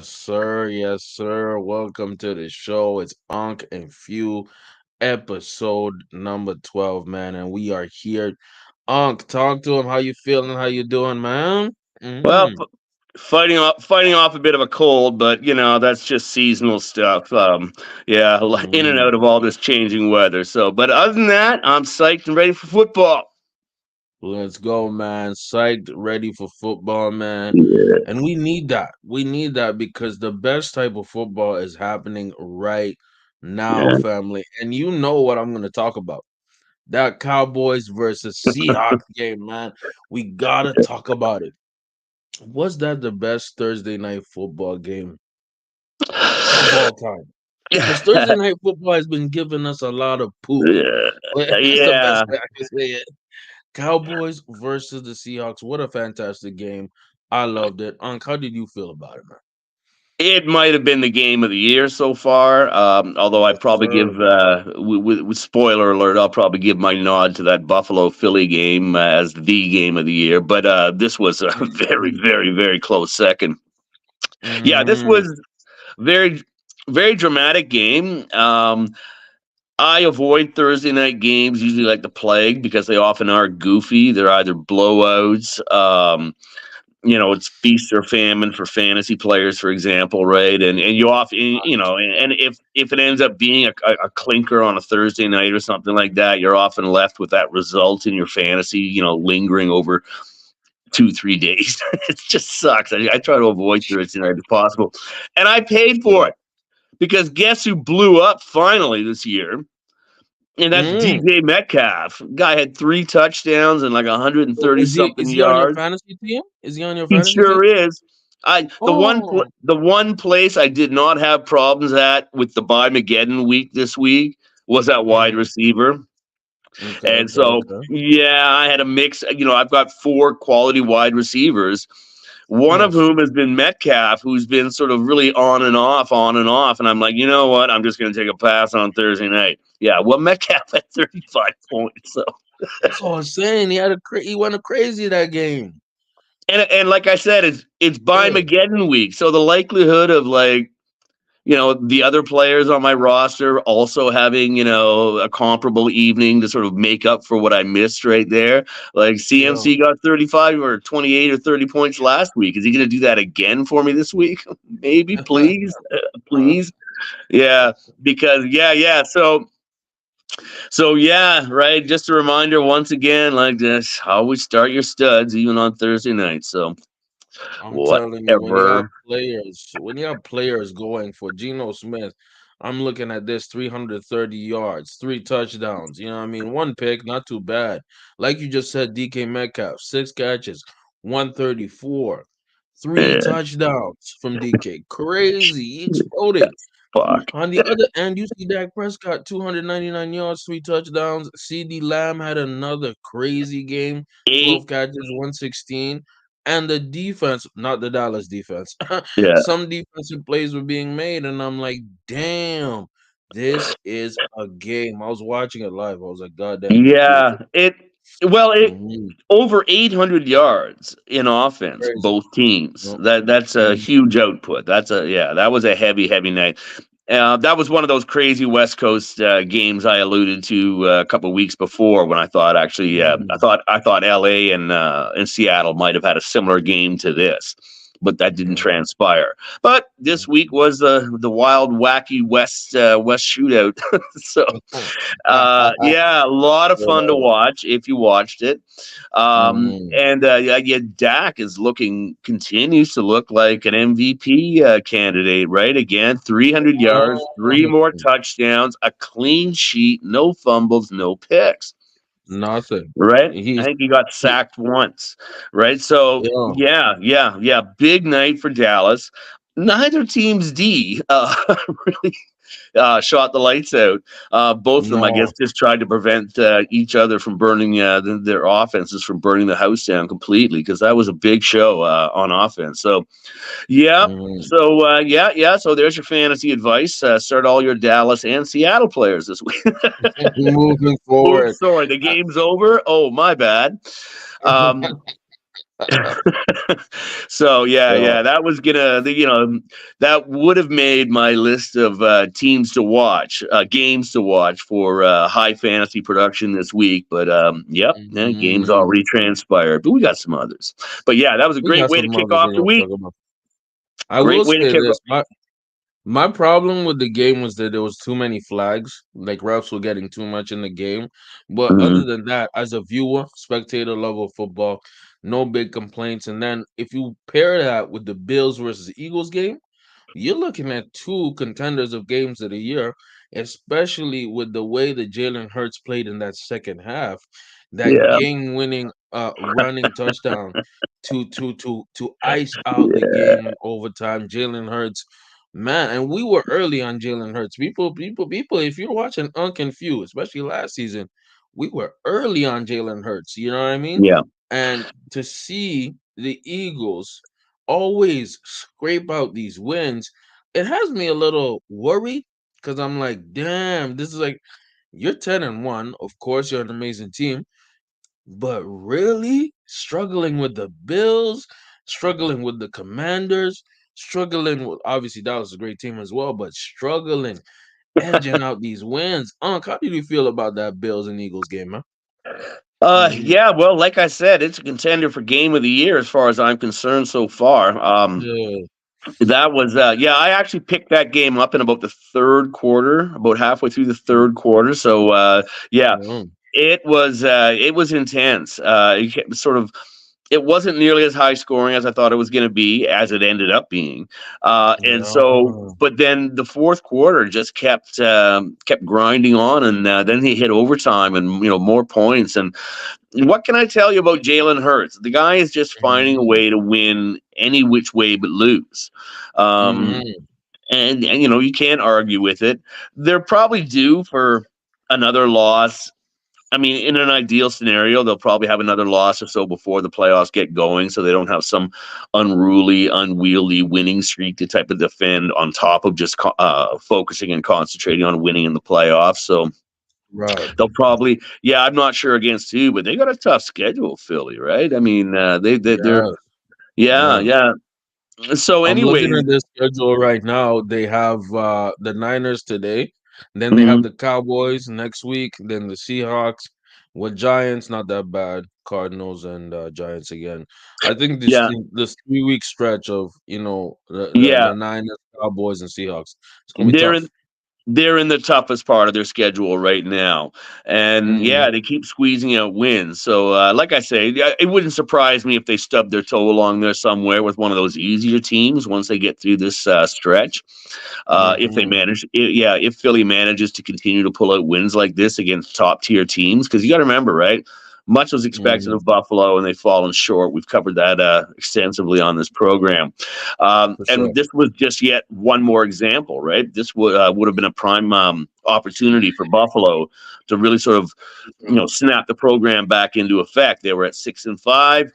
Yes, sir. Yes, sir. Welcome to the show. It's Unc and Few, episode number 12, man. And we are here. Unc, talk to him. How you feeling? How you doing, man? Well, Mm-hmm. fighting off a bit of a cold, but that's just seasonal stuff. Yeah, in and Mm-hmm. out of all this changing weather. So, but other than that, I'm psyched and ready for football. Let's go, man. Psyched, ready for football, man. Yeah, And we need that. We need that because the best type of football is happening right now, yeah. family. And you know what I'm going to talk about. That Cowboys versus Seahawks game, man. We gotta talk about it. Was that the best Thursday night football game of all time? Because Thursday night football has been giving us a lot of poop. Yeah, That's the best yeah. way I can say it. Cowboys versus the Seahawks. What a fantastic game. I loved it. Unc, how did you feel about it, man? It might have been the game of the year so far. Although I Yes, probably sir. give, with spoiler alert, I'll probably give my nod to that Buffalo Philly game as the game of the year. But this was a very, very, very close second. Yeah, this Mm-hmm. was very, very dramatic game. I avoid Thursday night games usually like the plague because they often are goofy. They're either blowouts. It's feast or famine for fantasy players, for example, right? And you often, and if it ends up being a clinker on a Thursday night or something like that, you're often left with that result in your fantasy, lingering over 2 3 days. It just sucks. I try to avoid Thursday night if possible, and I paid for it. Because guess who blew up finally this year? And that's Mm. DJ Metcalf. Guy had 3 touchdowns and like So 130 something is he on your yards. fantasy team? Is he on your He fantasy team? sure is. I Oh, the one place I did not have problems at with the bye Mageddon week this week was at wide mhm. receiver. Okay, And okay, so okay. yeah, I had a mix. I've got 4 quality wide receivers, one of Nice. whom has been Metcalf, who's been sort of really on and off, on and off. And I'm like, you know what? I'm just going to take a pass on Thursday night. Yeah, well, Metcalf had 35 points. So, That's all I'm saying. He went crazy that game. and like I said, it's by Yeah. Mageddon week. So the likelihood of like, the other players on my roster also having, a comparable evening to sort of make up for what I missed right there. Like Yeah. CMC got 35 or 28 or 30 points last week. Is he going to do that again for me this week? Maybe, please. Please. Yeah, because yeah. So yeah, right. Just a reminder once again, like this, always start your studs even on Thursday night. So I'm telling you, whatever. when you have players going for Geno Smith, I'm looking at this 330 yards, 3 touchdowns. You know what I mean? One pick, not too bad. Like you just said, DK Metcalf, 6 catches, 134, three Yeah, touchdowns from DK. Crazy. He exploded. fuck. On the other end, you see Dak Prescott, 299 yards, 3 touchdowns. CD Lamb had another crazy game, 12 Eight. catches, 116. And the defense, not the Dallas defense, Yeah. some defensive plays were being made. And I'm like, damn, this is a game. I was watching it live. I was like, God damn, this is Yeah, beautiful. it Mhm. over 800 yards in offense, Crazy. both teams. Yep. That's a Mhm. huge output. That was a heavy night. That was one of those crazy West Coast games I alluded to a couple of weeks before when I thought actually Mhm. I thought LA and Seattle might have had a similar game to this, but that didn't Mhm. transpire. But this week was the wild wacky West shootout. So yeah, a lot of fun to Yeah. watch if you watched it. Mhm. And yeah, Dak continues to look like an MVP candidate, right? Again, 300 yards, three more Mhm. touchdowns, a clean sheet, no fumbles, no picks. Nothing. Right? I He's think he got he, sacked once. Right? So yeah. yeah. Big night for Dallas. Neither team's D really shot the lights out. Both of them, I guess, No. just tried to prevent each other from burning their offenses from burning the house down completely because that was a big show on offense. So, yeah. Mhm. So, yeah. So, there's your fantasy advice. Start all your Dallas and Seattle players this week. Moving Oops, forward. sorry. The Uh, game's over. Oh, my bad. Um, So yeah, Yeah. yeah, that was that would have made my list of teams to watch, games to watch for high fantasy production this week. But yep, yeah, games Mhm. already transpired. But we got some others. But yeah, that was a We great got way to some kick others off we're the gonna week. talk about. I will Great way to say kick off. this. My problem with the game was that there was too many flags. Like refs were getting too much in the game. But other Mhm. than that, as a viewer, spectator, lover of football, no big complaints. And then if you pair that with the Bills versus Eagles game, you're looking at two contenders of games of the year, especially with the way that Jalen Hurts played in that second half, that Yeah, game-winning running touchdown to ice out the yeah. game in overtime. Jalen Hurts, man, and we were early on Jalen Hurts. People. If you're watching Unc and Few, especially last season, we were early on Jalen Hurts. You know what I mean? Yeah. And to see the Eagles always scrape out these wins, it has me a little worried because I'm like, damn, this is like you're 10-1. Of course, you're an amazing team, but really struggling with the Bills, struggling with the Commanders, struggling with obviously Dallas is a great team as well, but struggling, edging out these wins. Unc, how did you feel about that Bills and Eagles game, man? Hmm. Yeah, well, like I said, it's a contender for game of the year as far as I'm concerned so far. Yeah. That was yeah, I actually picked that game up in about the third quarter, about halfway through the Mm, third quarter. So yeah, mm, it was intense. Sort of it wasn't nearly as high scoring as I thought it was going to be, as it ended up being. And so, yeah. but then the fourth quarter just kept grinding on, and then he hit overtime, and more points. And what can I tell you about Jalen Hurts? The guy is just finding a Mhm, way to win any which way but lose. Um, mhm, and you can't argue with it. They're probably due for another loss. I mean, in an ideal scenario, they'll probably have another loss or so before the playoffs get going, so they don't have some unruly, unwieldy winning streak to type of defend on top of just focusing and concentrating on winning in the playoffs. So right. they'll probably, yeah, I'm not sure against who, but they got a tough schedule, Philly, right? I mean, they're, Yeah, yeah, yeah. yeah. So, I'm looking anyways, at this schedule right now. They have the Niners today, then they have mhm, the Cowboys next week, then the Seahawks with Giants, not that bad. Cardinals and Giants again. I think yeah, this 3 week stretch of yeah, the Niners, Cowboys, and Seahawks, it's gonna be they're in tough. they're in the toughest part of their schedule right now. And Mm-hmm, yeah, they keep squeezing out wins. So, like I say, yeah, it wouldn't surprise me if they stub their toe along there somewhere with one of those easier teams once they get through this stretch. If they mm-hmm, manage, yeah, if Philly manages to continue to pull out wins like this against top tier teams, because you got to remember, right? Much was expected mm-hmm, of Buffalo, and they've fallen short. We've covered that extensively on this program, for and sure. this was just yet one more example, right? This would have been a prime opportunity for Buffalo to really sort of snap the program back into effect. They were at 6-5,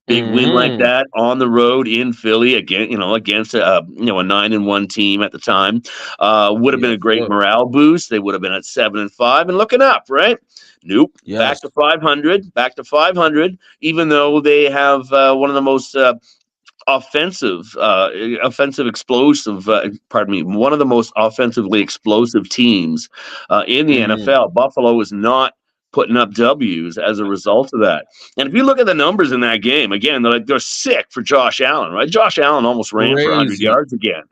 big win like Mm-hmm. that on the road in Philly again, against a 9-1 team at the time, would have been Yes, a great sir. morale boost. They would have been at 7-5 and looking up, right? Nope, Yes. back to 500. Even though they have one of the most offensive explosive. Pardon me, one of the most offensively explosive teams in the Mm-hmm, NFL. Buffalo is not putting up W's as a result of that. And if you look at the numbers in that game, again, they're sick for Josh Allen, right? Josh Allen almost ran for 100 crazy. yards again.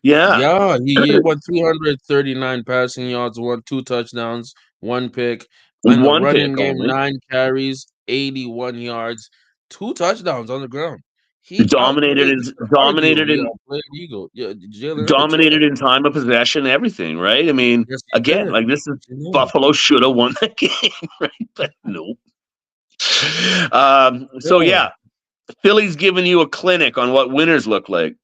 Yeah, Yeah, he won 339 passing yards, won 2 touchdowns, 1 pick. In the one running pick game, only. 9 carries, 81 yards, 2 touchdowns on the ground. He Dominated outplayed, in you could argue, dominated he in outplayed Eagle. Yeah, Jalen Hurts, yeah. dominated in time of possession, everything, right? I mean, Yes, he again, did. like this is Yes, he did. Buffalo should have won that game, right? But no. So Yeah. yeah, Philly's giving you a clinic on what winners look like.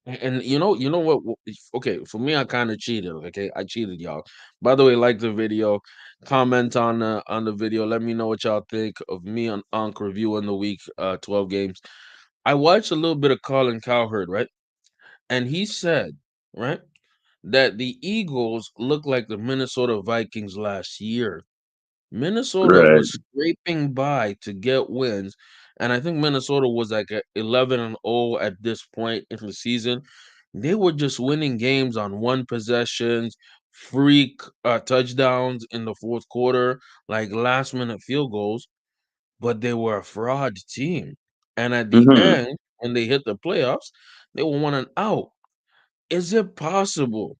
And you know what? Okay, for me, I kind of cheated. Okay, I cheated, y'all. By the way, like the video, comment on the video. Let me know what y'all think of me on Unc reviewing the week 12 games. I watched a little bit of Colin Cowherd, right? And he said, right, that the Eagles look like the Minnesota Vikings last year. Minnesota Right. was scraping by to get wins, and I think Minnesota was like at 11-0 at this point in the season. They were just winning games on one possessions, touchdowns in the fourth quarter, like last minute field goals. But they were a fraud team, and at the Hmm. end, when they hit the playoffs, they were 1 and out. Is it possible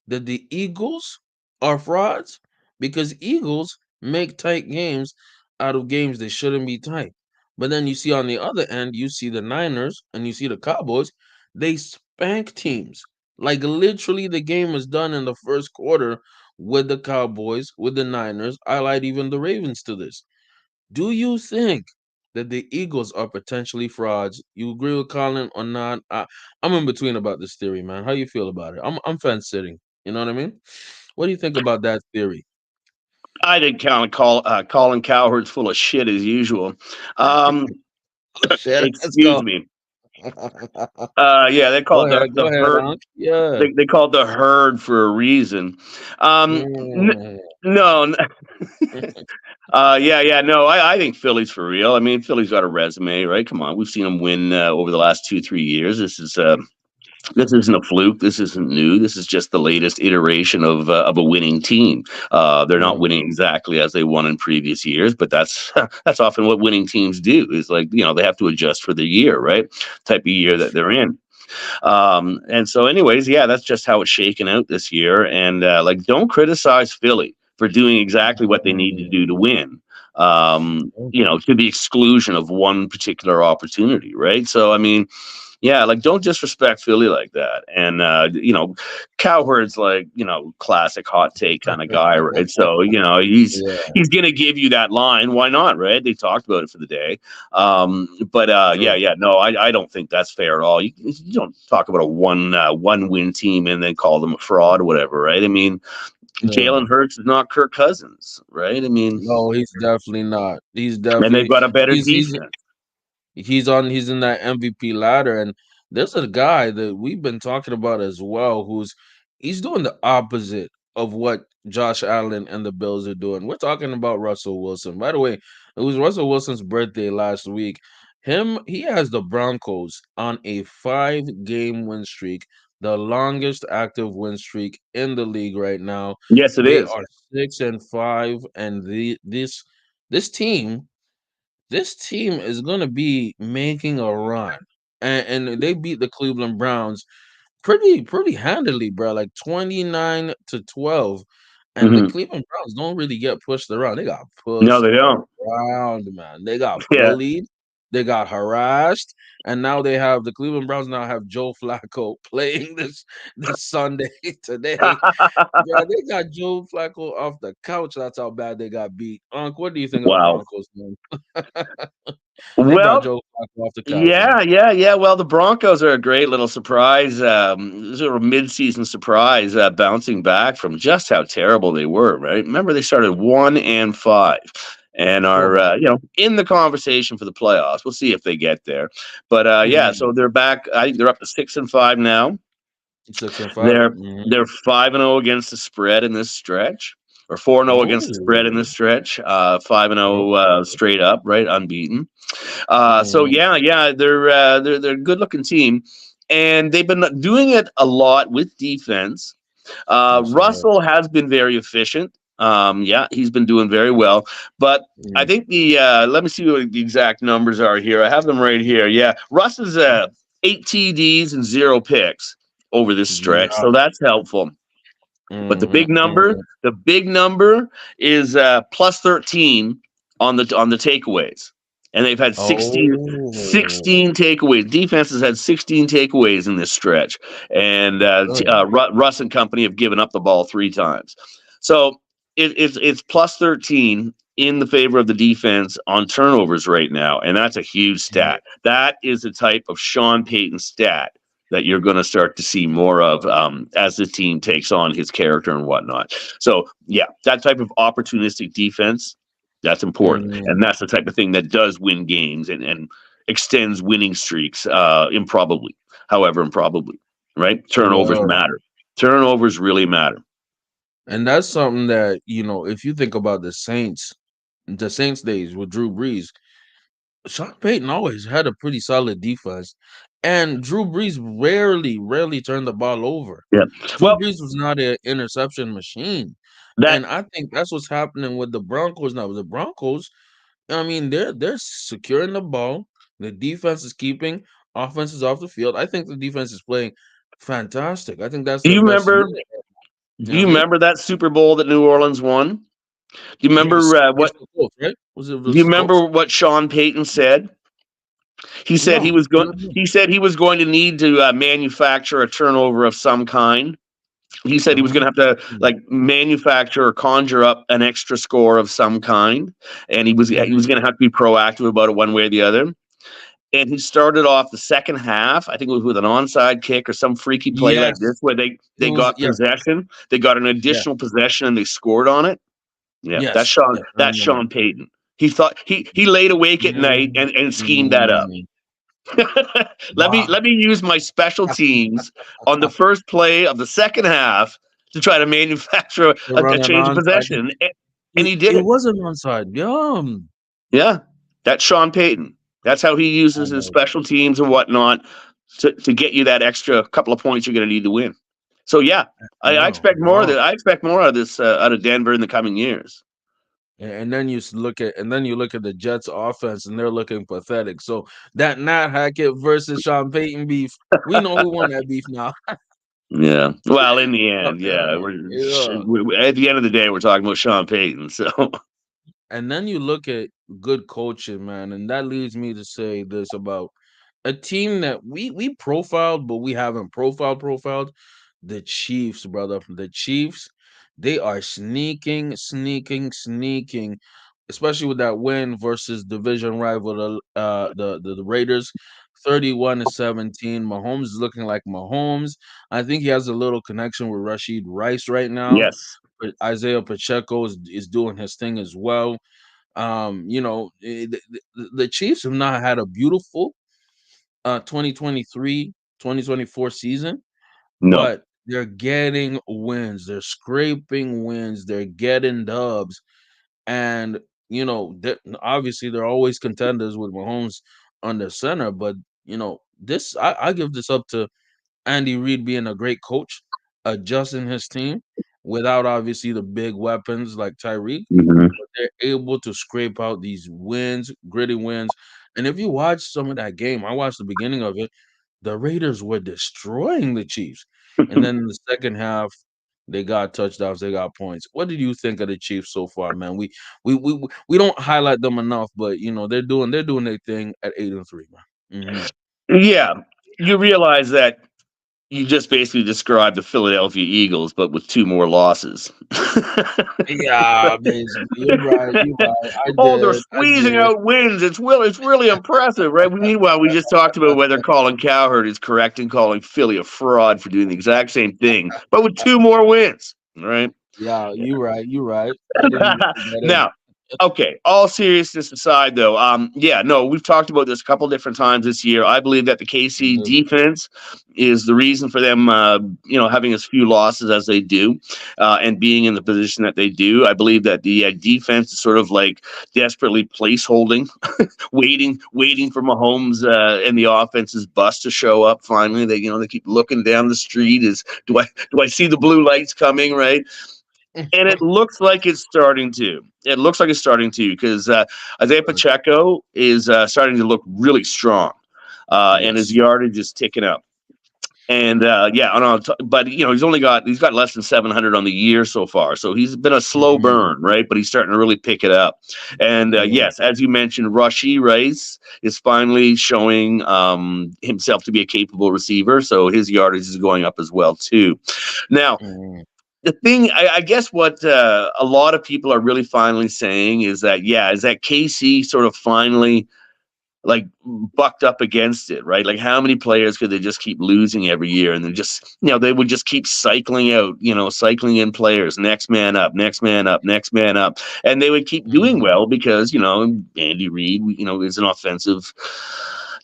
that the Eagles are frauds? Because Eagles make tight games out of games that shouldn't be tight. But then you see on the other end, you see the Niners and you see the Cowboys, they spank teams. Like literally the game is done in the first quarter with the Cowboys, with the Niners. I lied even the Ravens to this. Do you think that the Eagles are potentially frauds? You agree with Colin or not? I'm in between about this theory, man. How you feel about it? I'm fence sitting. You know what I mean? What do you think about that theory? I think Colin Cowherd's full of shit as usual. Um, Oh shit, let's excuse go. me. Yeah, they Go called ahead, go the ahead, herd. Unc. Yeah. They called the herd for a reason. N- Mm. no, yeah, no. I think Philly's for real. I mean, Philly's got a resume, right? Come on, we've seen them win over the last 2 3 years. This isn't a fluke. This isn't new. This is just the latest iteration of a winning team. They're not winning Mhm. exactly as they won in previous years, but that's that's often what winning teams do. Is like they have to adjust for the year, right? Type of year that they're in. And so, anyways, yeah, that's just how it's shaken out this year. And like, don't criticize Philly for doing exactly what they need to Mm. do to win. Okay. To the exclusion of one particular opportunity, right? So, I mean, yeah, like don't disrespect Philly like that. And Cowherd's like, classic hot take kind of guy, right? So, Yeah, he's gonna give you that line. Why not, right? They talked about it for the day. But true, yeah, no, I don't think that's fair at all. You don't talk about a one win team and then call them a fraud or whatever, right? I mean, true. Jalen Hurts is not Kirk Cousins, right? I mean, No, he's definitely not. and they've got a better He's defense. he's in that MVP ladder, and there's a guy that we've been talking about as well who's he's doing the opposite of what Josh Allen and the Bills are doing. We're talking about Russell Wilson. By the way, it was Russell Wilson's birthday last week. He has the Broncos on a 5-game win streak, the longest active win streak in the league right now. Yes, it They is. are 6-5, and this team this team is gonna be making a run, and they beat the Cleveland Browns pretty handily, bro. Like 29-12, and the Hmm. Cleveland Browns don't really get pushed around. They got No, pushed they don't. around, man. They got Yeah. bullied. They got harassed, and now they have the Cleveland Browns now have Joe Flacco playing this Sunday today. Yeah, they got Joe Flacco off the couch. That's how bad they got beat. Unc, what do you think of the Wow. Broncos, man? They brought Well, Joe Flacco off the couch, man. yeah. Well, the Broncos are a great little surprise, sort of mid-season surprise, bouncing back from just how terrible they were. Right? Remember, they started 1-5 and are Horrible. in the conversation for the playoffs. We'll see if they get there. But yeah, Mhm. so they're back. I think they're up to 6-5 now. 6-5. They're Mhm. they're 5-0 against the spread in this stretch, or 4-0 against the spread in Oh, this stretch. 5-0 okay. straight up, right, unbeaten. So Mhm. yeah, they're a good looking team, and they've been doing it a lot with defense. Yes, sir. Russell has been very efficient. Yeah, he's been doing very well. But I Mhm. think let me see what the exact numbers are here. I have them right here. Yeah, Russ is 8 TDs and 0 picks over this stretch, Yeah. so that's helpful. But Mhm. Mhm. the big number is plus 13 on the takeaways. And they've had Oh, 16 takeaways. Defense has had 16 takeaways in this stretch. And good. Russ and company have given up the ball 3 times. So it's plus 13 in the favor of the defense on turnovers right now. And that's a huge Mhm. stat. That is the type of Sean Payton stat that you're going to start to see more of as the team takes on his character and whatnot. So, yeah, that type of opportunistic defense, that's important. Mhm. And that's the type of thing that does win games and extends winning streaks however improbably, right? Turnovers Word. matter. Turnovers really matter. And that's something that, if you think about the Saints days with Drew Brees, Sean Payton always had a pretty solid defense. And Drew Brees rarely turned the ball over. Yeah. Drew Well, Brees was not an interception machine. that And I think that's what's happening with the Broncos now. The Broncos, I mean, they're securing the ball. The defense is keeping offenses off the field. I think the defense is playing fantastic. I think that's do their you best remember? unit. You Do know you what I mean? remember that Super Bowl that New Orleans won? Do you Yeah, remember against what? the Colts, right? Was it Do you versus Colts? remember what Sean Payton said? He said he No, was going. not me. He said he was going to need to manufacture a turnover of some kind. He said he was Uh-huh. going to have to like manufacture or conjure up an extra score of some kind, and he was Mm-hmm. going to have to be proactive about it one way or the other. And he started off the second half, I think it was with an onside kick or some freaky play like Yes, this, where they it they was. got Yes, possession, they got an yes, additional possession, and they scored on it. Yeah, that's yes, Sean. yes. I That's remember. Sean Payton. He thought he laid awake at night Mm, and schemed that up. mm, let me wow. let me use my special teams on the first play of the second half to try to manufacture To a run an change of onside. possession, and It, he did it it. was an onside. Yum. Yeah, that's Sean Payton. That's how he I uses his know. special teams and whatnot to get you that extra couple of points you're going to need to win. So yeah, I Wow. expect more of Wow. that. I expect more out of this out of Denver in the coming years. And then you look at the Jets offense and they're looking pathetic. So that Nat Hackett versus Sean Payton beef, we know who won that beef now. Yeah. Well, in the Uh, end, yeah. yeah. At the end of the day, we're talking about Sean Payton. So And then you look at good coaching, man, and that leads me to say this about a team that we profiled, but we haven't profiled the Chiefs, brother. The Chiefs, they are sneaking, especially with that win versus division rival the Raiders, 31-17. Mahomes is looking like Mahomes. I think he has a little connection with Rashid Rice right now. yes, But Isaiah Pacheco is doing his thing as well. The Chiefs have not had a beautiful 2023-2024 season, no, but they're getting wins. They're scraping wins. They're getting dubs. And, obviously they're always contenders with Mahomes under center. But, I give this up to Andy Reid being a great coach, adjusting his team without obviously the big weapons like Tyreek, hmm but they're able to scrape out these wins, gritty wins. And if you watch some of that game, I watched the beginning of it, the Raiders were destroying the Chiefs. And then in the second half, they got touchdowns, they got points. What did you think of the Chiefs so far, man? We don't highlight them enough, but they're doing their thing at 8-3, man. yeah. You realize that you just basically described the Philadelphia Eagles, but with two more losses. Yeah, basically. You're right. You're right. I Oh, they're did. I squeezing did. out wins. It's really impressive, right? Meanwhile, we just talked about whether Colin Cowherd is correct in calling Philly a fraud for doing the exact same thing, but with two more wins, right? Yeah, you're right. You're right. I didn't even put that in. Now, okay, all seriousness aside, though, yeah, no, we've talked about this a couple different times this year. I believe that the KC Mhm, defense is the reason for them, having as few losses as they do, and being in the position that they do. I believe that the defense is sort of like desperately placeholding, waiting for Mahomes and the offense's bus to show up. Finally, they keep looking down the street. Do I see the blue lights coming? Right, and it looks like it's starting to. It looks like it's starting to because Isaiah Good. Pacheco is starting to look really strong, and his Yes. yardage is ticking up. And yeah, but he's got less than 700 on the year so far, so he's been a slow Mhm, burn, right? But he's starting to really pick it up. And yeah. yes, as you mentioned, Rashi Rice is finally showing himself to be a capable receiver, so his yardage is going up as well too. Now, Mhm, the thing I guess what a lot of people are really finally saying is that KC sort of finally like bucked up against it, right? Like how many players could they just keep losing every year and then just they would just keep cycling out, cycling in players, next man up, next man up, next man up, and they would keep doing mhm, well because Andy Reid is an offensive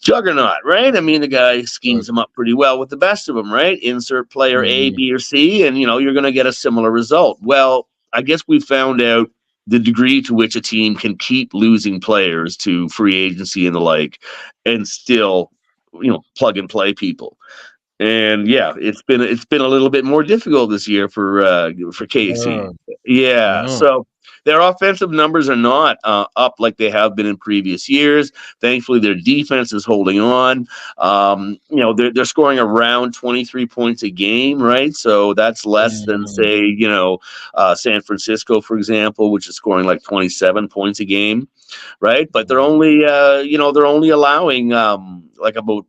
juggernaut, right? I mean, the guy Good. schemes them up pretty well with the best of them, right? Insert player A, Mhm. B, or C, and you're going to get a similar result. Well, I guess we found out the degree to which a team can keep losing players to free agency and the like, and still, plug and play people. And yeah, it's been a little bit more difficult this year for Yeah. KC. Yeah, Yeah. so their offensive numbers are not up like they have been in previous years. Thankfully, their defense is holding on. They're scoring around 23 points a game, right? So that's less than Mhm. say San Francisco, for example, which is scoring like 27 points a game, right? But they're Mhm. only they're only allowing like about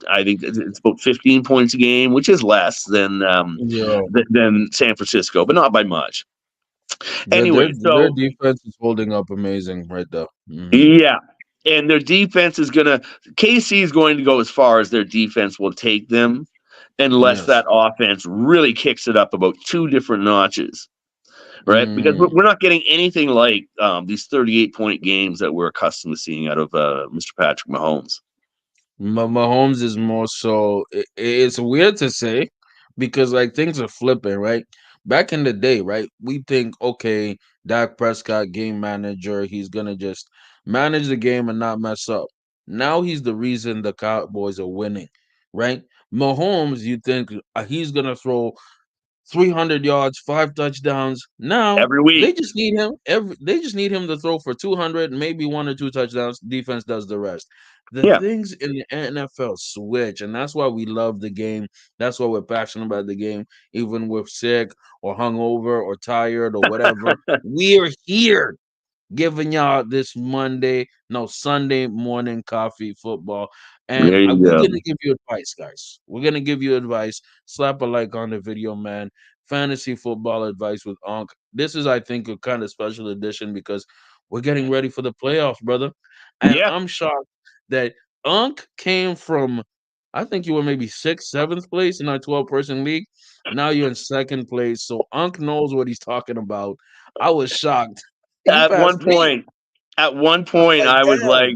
I think it's about 15 points a game, which is less Yeah. than San Francisco, but not by much. Their Anyway, their their so defense is holding up amazing right there. Mhm. yeah, and their defense is gonna KC is going to go as far as their defense will take them, unless Yes. that offense really kicks it up about two different notches, right? Because Mm. we're not getting anything like these 38-point games that we're accustomed to seeing out of Mr. Patrick Mahomes. Mahomes is more so. It's weird to say because like things are flipping, right? Back in the day, right? We think okay, Dak Prescott, game manager, he's gonna just manage the game and not mess up. Now he's the reason the Cowboys are winning, right? Mahomes, you think he's gonna throw 300 yards, 5 touchdowns. Now Every week. they just need him to throw for 200, maybe one or two touchdowns. Defense does the rest. The Yeah. things in the NFL switch, and that's why we love the game. That's why we're passionate about the game, even with sick or hungover or tired or whatever. We're here giving y'all this Monday, no Sunday morning coffee football. And There you we're go. gonna give you advice, guys. We're gonna give you advice. Slap a like on the video, man. Fantasy football advice with Unc. This is, I think, a kind of special edition because we're getting ready for the playoffs, brother. And Yeah. I'm shocked that Unc came from. I think you were maybe sixth, seventh place in our 12-person league. Now you're in second place. So Unc knows what he's talking about. I was shocked. He At one passed me. point, at one I'm point, like, I was damn. like,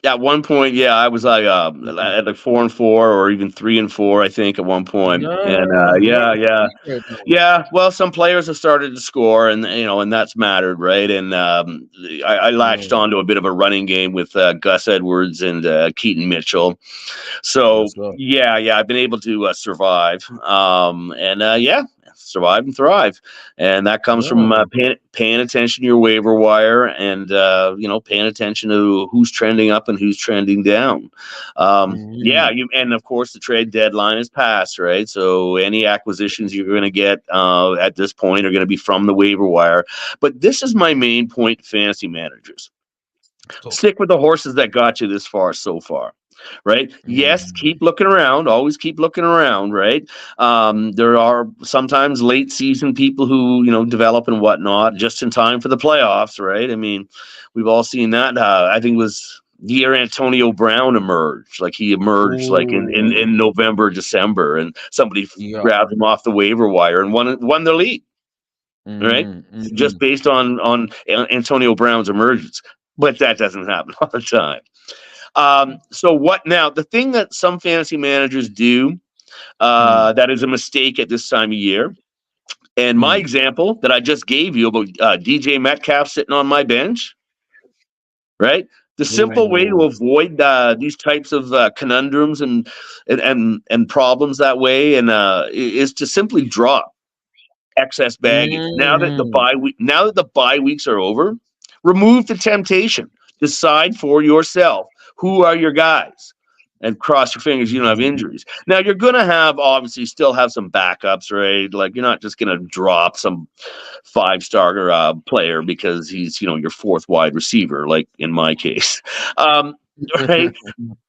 at one point, yeah, I was like, Mhm. at like 4-4 or even 3-4, I think, at one point. And Yeah, you're on yeah, a yeah, streak right now. yeah. Well, some players have started to score, and and that's mattered, right? And I latched Yeah, onto a bit of a running game with Gus Edwards and Keaton Mitchell. So that's up. yeah, yeah, I've been able to survive, and yeah, survive and thrive, and that comes from Yeah. paying attention to your waiver wire and paying attention to who's trending up and who's trending down. Yeah, Mhm. you and of course the trade deadline is passed, right? So any acquisitions you're going to get at this point are going to be from the waiver wire. But this is my main point, fantasy managers: So, stick with the horses that got you this far so far, right? Yes, mhm. keep looking around, always keep looking around, right? There are sometimes late season people who develop and whatnot just in time for the playoffs, right? I mean, we've all seen that. I think it was the year Antonio Brown emerged, like he emerged like Ooh, in November, December, and somebody yeah. grabbed him off the waiver wire and won their league, right? Mhm, Just mhm, based on Antonio Brown's emergence. But that doesn't happen all the time. So what now? The thing that some fantasy managers do mm, that is a mistake at this time of year, and my mm. example that I just gave you about DJ Metcalf sitting on my bench, right? The simple way to Ooh. avoid these types of conundrums and problems that way, and is to simply drop excess baggage. Mhm. Now that the bye weeks are over, remove the temptation. Decide for yourself who are your guys, and cross your fingers you don't have Mhm. injuries. Now you're gonna have obviously still have some backups, right? Like you're not just gonna drop some 5-star player because he's your fourth wide receiver, like in my case, um, right?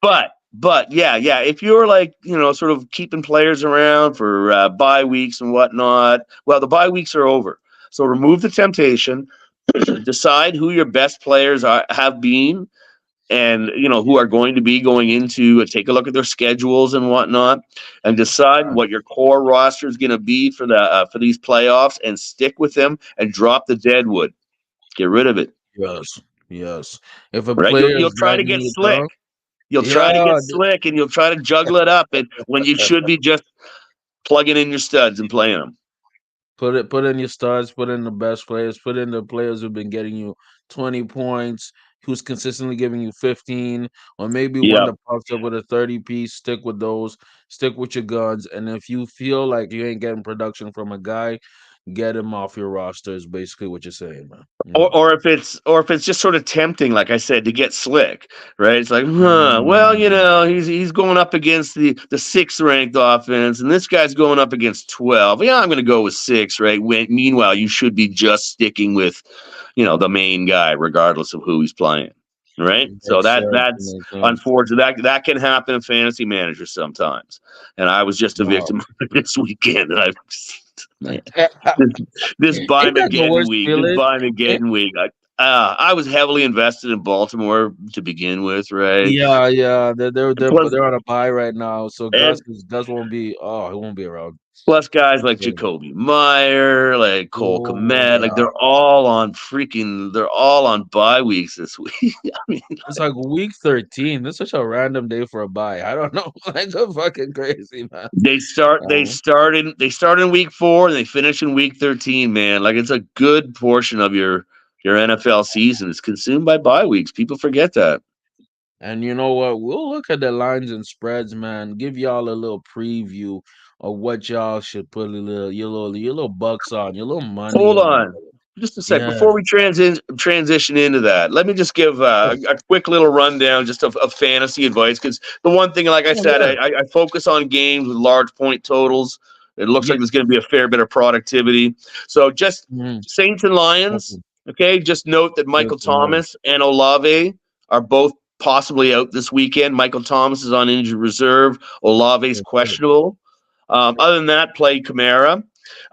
But yeah, yeah. If you're like sort of keeping players around for bye weeks and whatnot, well, the bye weeks are over. So remove the temptation. Decide who your best players have been, and who are going to be going into. Take a look at their schedules and whatnot, and decide what your core roster is going to be for these playoffs, and stick with them and drop the deadwood. Get rid of it. Yes, yes. If a Right? player You'll is try to dragging get you down, slick. You'll try to Yeah, get slick and you'll try to juggle it up, and when you should be just plugging in your studs and playing them. put in your starts, put in the best players, put in the players who've been getting you 20 points, who's consistently giving you 15, or maybe one Yeah. that pops up with a 30 piece. Stick with those, stick with your guns. And if you feel like you ain't getting production from a guy, get him off your roster is basically what you're saying, man. You know. Or if it's just sort of tempting, like I said, to get slick, right? It's like, well, Mm, he's going up against the sixth ranked offense, and this guy's going up against 12. Yeah, I'm going to go with six, right? Meanwhile, you should be just sticking with, the main guy, regardless of who he's playing, right? it So makes that sense. It that's makes sense. unfortunate. That can happen in fantasy managers sometimes, and I was just a Wow. victim of it this weekend, and I. Man, this this buy Ain't that the Mageddon worst week. This feeling? buy Ain't- Mageddon week. I was heavily invested in Baltimore to begin with, right? Yeah, yeah. Plus, They're on a buy right now. So and Gus won't be. Oh, he won't be around. plus guys like So, Jacoby Meyer, like Cole oh Kmet, like yeah. they're all on bye weeks this week. I mean, It's like week 13. This is such a random day for a buy. I don't know. Like so fucking crazy, man. Um, they start in week 4 and they finish in week 13, man. Like it's a good portion of your NFL season is consumed by bye weeks. People forget that. and you know what? We'll look at the lines and spreads, man. Give y'all a little preview of what y'all should put your little bucks on, your little money Hold on. on, just a sec. Yeah. Before we transition into that, let me just give a quick little rundown just of fantasy advice because the one thing, like I Oh said, yeah. I focus on games with large point totals. It looks Yeah. like there's going to be a fair bit of productivity. So just Mhm. Saints and Lions. Okay, just note that Michael That's nice. Thomas and Olave are both possibly out this weekend. Michael Thomas is on injured reserve. Olave's Yes, sir. questionable. Other than that, play Kamara.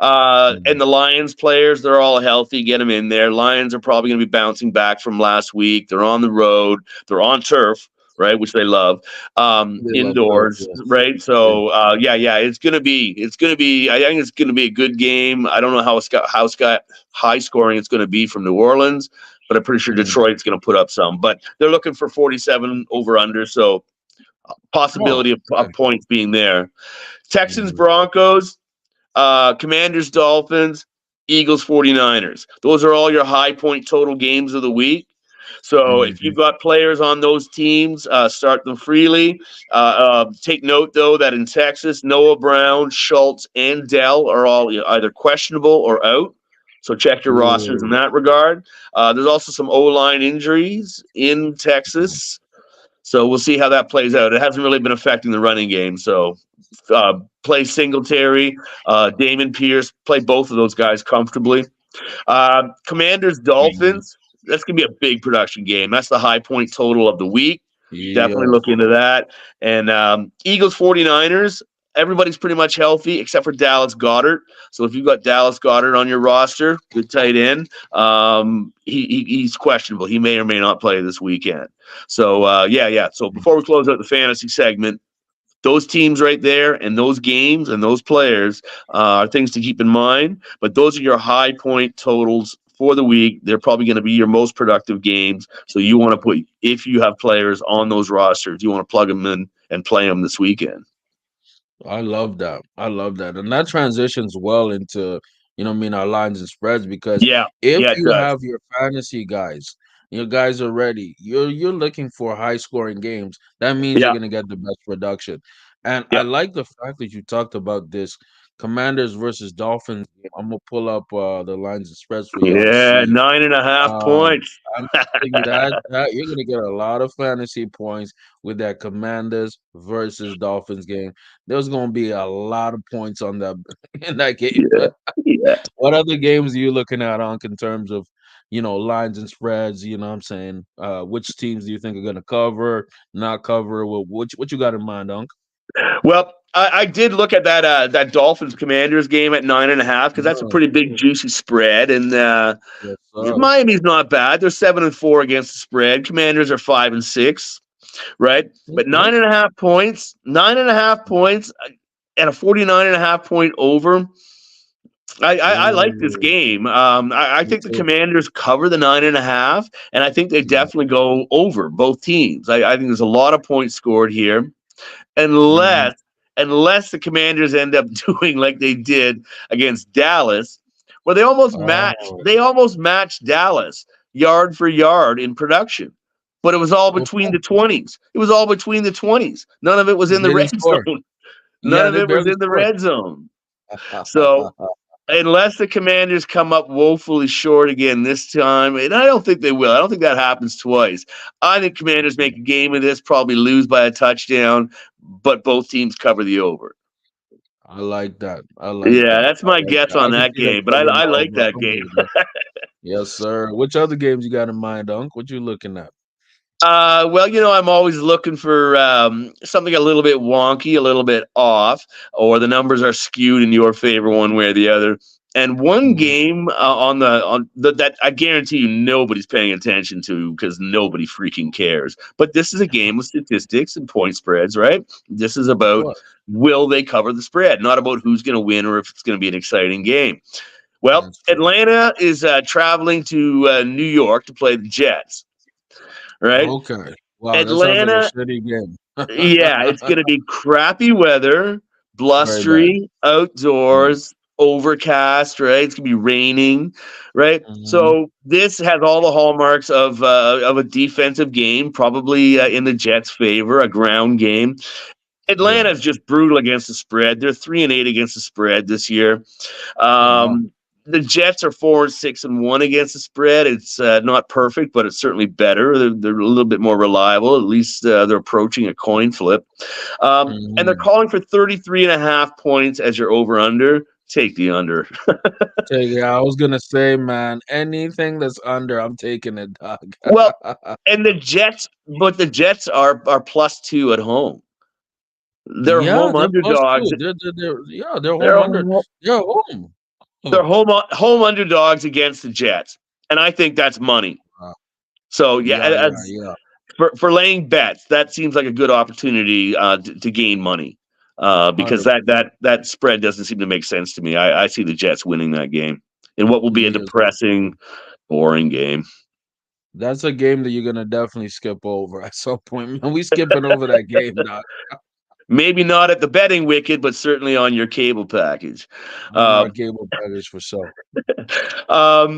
And Mhm. the Lions players, they're all healthy. Get them in there. Lions are probably going to be bouncing back from last week. They're on the road. They're on turf, right, which they love. They love turf, Indoors, yes. right? Yeah. So yeah, it's gonna be. I think it's gonna be a good game. I don't know how high scoring it's going to be from New Orleans, but I'm pretty sure Mhm. Detroit's going to put up some. But they're looking for 47 over under, so Oh, possibility of okay. points being there. Texans Mhm. Broncos. Commanders, Dolphins, Eagles, 49ers. Those are all your high point total games of the week. So if you've Mhm. got players on those teams, start them freely. Take note, though, that in Texas, Noah Brown, Schultz, and Dell are all either questionable or out. So check your rosters in Ooh. that regard. There's also some O line injuries in Texas. So we'll see how that plays out. It hasn't really been affecting the running game. So play Singletary, Damon Pierce, play both of those guys comfortably. Commanders, Mhm. Dolphins, that's going to be a big production game. That's the high point total of the week. Definitely Yes. look into that. And Eagles, 49ers, everybody's pretty much healthy except for Dallas Goddard. So if you've got Dallas Goddard on your roster, good tight end, he's questionable. He may or may not play this weekend. So, yeah. So before we close out the fantasy segment, those teams right there and those games and those players are things to keep in mind. But those are your high point totals for the week. They're probably going to be your most productive games. So you want to put, if you have players on those rosters, you want to plug them in and play them this weekend. I love that. I love that. And that transitions well into, what I mean, our lines and spreads because Yeah, if yeah, it you does. have your fantasy guys, your guys are ready. You're looking for high scoring games. That means you're Yeah, gonna get the best production. And I yeah. like the fact that you talked about this Commanders versus Dolphins game. I'm gonna pull up the lines and spreads for y'all to Yeah, see. 9.5 points. I'm telling you that you're gonna get a lot of fantasy points with that Commanders versus Dolphins game. There's gonna be a lot of points on that in that game. Yeah, yeah. What other games are you looking at, Unc, in terms of lines and spreads? You know what I'm saying? Which teams do you think are gonna cover, not cover? What you got in mind, Unc? Well, I did look at that Dolphins Commanders game at 9.5 because that's a Yeah, pretty big juicy spread, and yes, sir. Miami's not bad. They're 7-4 against the spread. Commanders are 5-6, right? But Okay. 9.5 points, and a 49.5 point over. I like this Ooh, game. I me think the too. Commanders cover the 9.5, and I think they Yeah. definitely go over both teams. I think there's a lot of points scored here, Mhm. unless unless the Commanders end up doing like they did against Dallas, where Oh, they almost matched Dallas yard for yard in production. But it was all between okay. the 20s. It was all between the 20s. None of it was in the They red didn't score. zone. None Yeah, of they it was barely in the scored. red zone. So unless the Commanders come up woefully short again this time, and I don't think they will. I don't think that happens twice. I think Commanders make a game of this, probably lose by a touchdown, but both teams cover the over. I like that. I like Yeah, that. that's I my like guess that. I on can that see them game, but covering I the like over. that I'm game. with you. Yes, sir. Which other games you got in mind, Unc? What you looking at? Well, I'm always looking for something a little bit wonky, a little bit off, or the numbers are skewed in your favor one way or the other. And one Mm, game that I guarantee you nobody's paying attention to because nobody freaking cares. But this is a game with statistics and point spreads, right? This is about what? will they cover the spread, not about who's going to win or if it's going to be an exciting game. Well, That's true. Atlanta is traveling to New York to play the Jets, right? Okay. Wow, that sounds like a Atlanta, shitty game. yeah, it's going to be crappy weather, Very bad. blustery, Mm. outdoors, overcast, right? It's going to be raining, right? Mhm. So this has all the hallmarks of a defensive game, probably in the Jets' favor, a ground game. Yeah. Atlanta's just brutal against the spread. They're 3-8 against the spread this year. Oh wow. The Jets are 4-6-1 against the spread. It's not perfect, but it's certainly better. They're a little bit more reliable. At least they're approaching a coin flip. And they're Mhm. calling for 33.5 points as your over under. Take the under. Yeah, I was gonna say, man, anything that's under, I'm taking it, dog. Well, and the Jets are +2 at home. They're Yeah, home they're plus underdogs. two. Yeah, they're They're home under. ho- They're home. they're Oh, home underdogs against the Jets, and I think that's money. wow. So yeah, Yeah, yeah, yeah. for laying bets, that seems like a good opportunity to gain money because 100%. that spread doesn't seem to make sense to me. I see the Jets winning that game in what will be a Me as well. depressing, boring game. That's a game that you're gonna definitely skip over at some point. Man, we skipping over that game, dog. Maybe not at the betting wicket, but certainly on your cable package. On our Um, cable package for sure.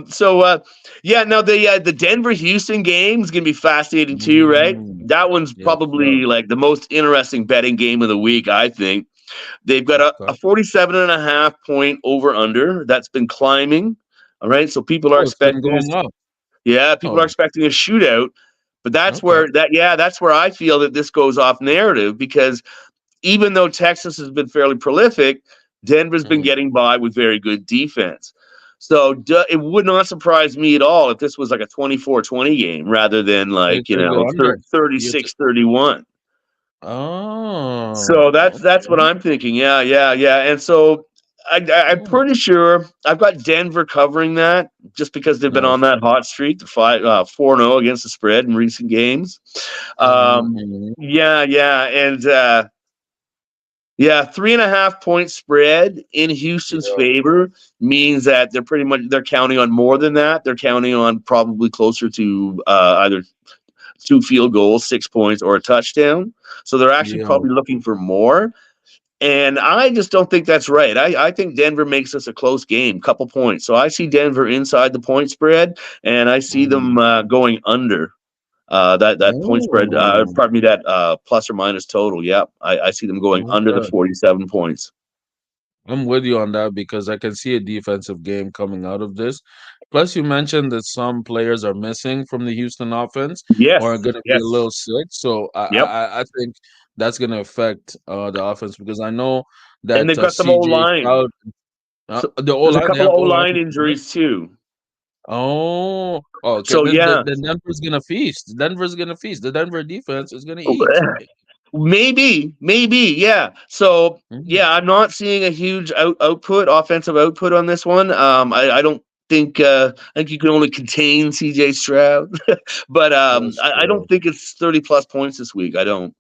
so yeah, now the Denver Houston game is gonna be fascinating too, right? Mm, That one's yes, sir. probably like the most interesting betting game of the week, I think. They've got Okay. a 47.5 point over under that's been climbing. All right. So people are Oh, it's been expecting going this. up. Yeah, people are Oh, expecting a shootout. But okay. that's where I feel that this goes off narrative because even though Texas has been fairly prolific, Denver's been Mm. getting by with very good defense. So it would not surprise me at all if this was like a 24-20 game rather than So you like, take the under. You t 36-31. Oh, So that's what okay. I'm thinking. Yeah, yeah, yeah. And so I'm Mm. pretty sure I've got Denver covering that just because they've been on Nice. that hot streak, the 4-0 against the spread in recent games. Mhm, Um, mhm. yeah, yeah, and yeah, 3.5 point spread in Houston's Yeah. favor means that they're counting on more than that. They're counting on probably closer to either two field goals, 6 points, or a touchdown. So they're actually Yeah. probably looking for more. And I just don't think that's right. I think Denver makes this a close game, couple points. So I see Denver inside the point spread, and I see them Mhm. going under that point spread. Oh, Pardon me, that plus or minus total. Yeah, I see them going under the okay. 47 points. I'm with you on that because I can see a defensive game coming out of this. Plus, you mentioned that some players are missing from the Houston offense or are Yes, going to be a yes, little sick. So yep. I think that's going to affect the offense because I know And that they've got some old CJ line. Stroud, So the O there's a line, they couple have of O O line line issues, right? injuries too. Oh, okay. So yeah, Then Denver's going to feast. Denver's going to feast. The Denver defense is going to eat. maybe, yeah. So Mm, yeah, I'm not seeing a huge offensive output on this one. I don't think I think you can only contain CJ Stroud, but that's I don't true. think it's 30 plus points this week. I don't.